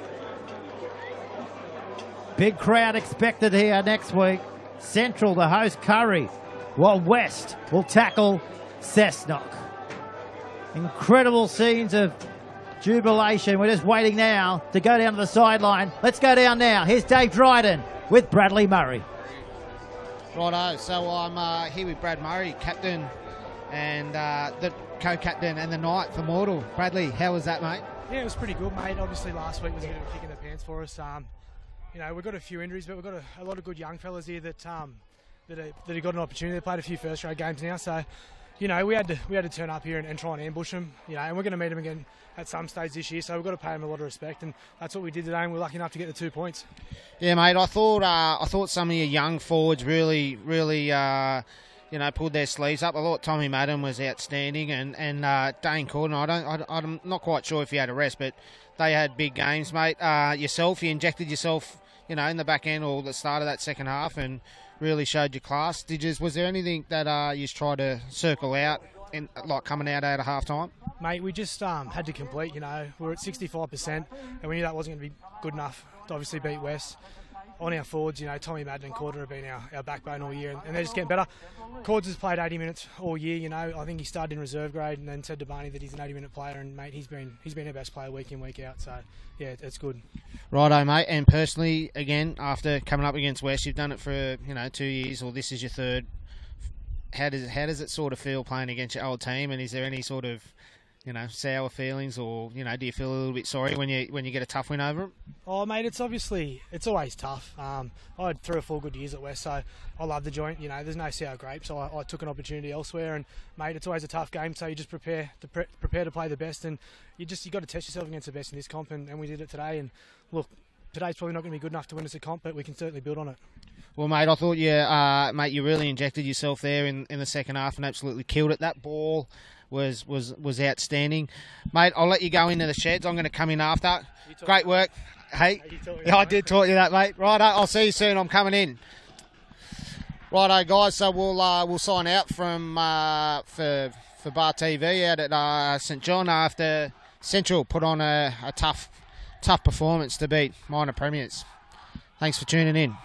Big crowd expected here next week. Central to host Curry, while West will tackle Cessnock. Incredible scenes of jubilation. We're just waiting now to go down to the sideline. Let's go down now. Here's Dave Dryden with Bradley Murray. Righto, so I'm here with Brad Murray, captain and the co-captain and the knight for Mortal. Bradley, how was that, mate? Yeah, it was pretty good, mate. Obviously last week was a bit of a kick in the pants for us. You know, we've got a few injuries, but we've got a lot of good young fellas here that have got an opportunity. They played a few first-grade games now, so you know we had to turn up here and try and ambush them. You know, and we're going to meet them again at some stage this year, so we've got to pay them a lot of respect, and that's what we did today. And we're lucky enough to get the 2 points. Yeah, mate. I thought some of your young forwards really pulled their sleeves up. I thought Tommy Madden was outstanding, and Dane Corden. I'm not quite sure if he had a rest, but they had big games, mate. You injected yourself, in the back end or the start of that second half, and really showed your class. Was there anything that you tried to circle out, like coming out at half time? Mate, we just had to complete. We were at 65%, and we knew that wasn't going to be good enough to obviously beat West. On our forwards, Tommy Madden and Corder have been our backbone all year, and they're just getting better. Cords has played 80 minutes all year. I think he started in reserve grade, and then said to Barney that he's an 80-minute player, and mate, he's been our best player week in, week out. So yeah, it's good. Righto, mate. And personally, again, after coming up against West, you've done it for 2 years, or this is your 3rd. How does it sort of feel playing against your old team? And is there any sort of sour feelings, or do you feel a little bit sorry when you get a tough win over them? Oh, mate, it's always tough. I had 3 or 4 good years at West, so I love the joint. There's no sour grapes, so I took an opportunity elsewhere, and mate, it's always a tough game. So you just prepare to play the best, and you got to test yourself against the best in this comp, and we did it today. And look, today's probably not going to be good enough to win us a comp, but we can certainly build on it. Well, mate, I thought you really injected yourself there in the second half and absolutely killed it. That ball was outstanding. Mate, I'll let you go into the sheds. I'm going to come in after. Great work. Hey, I did taught you that, mate. Righto, I'll see you soon. I'm coming in. Righto, guys, so we'll sign out from for Bar TV out at St John after Central put on a tough performance to beat minor premiers. Thanks for tuning in.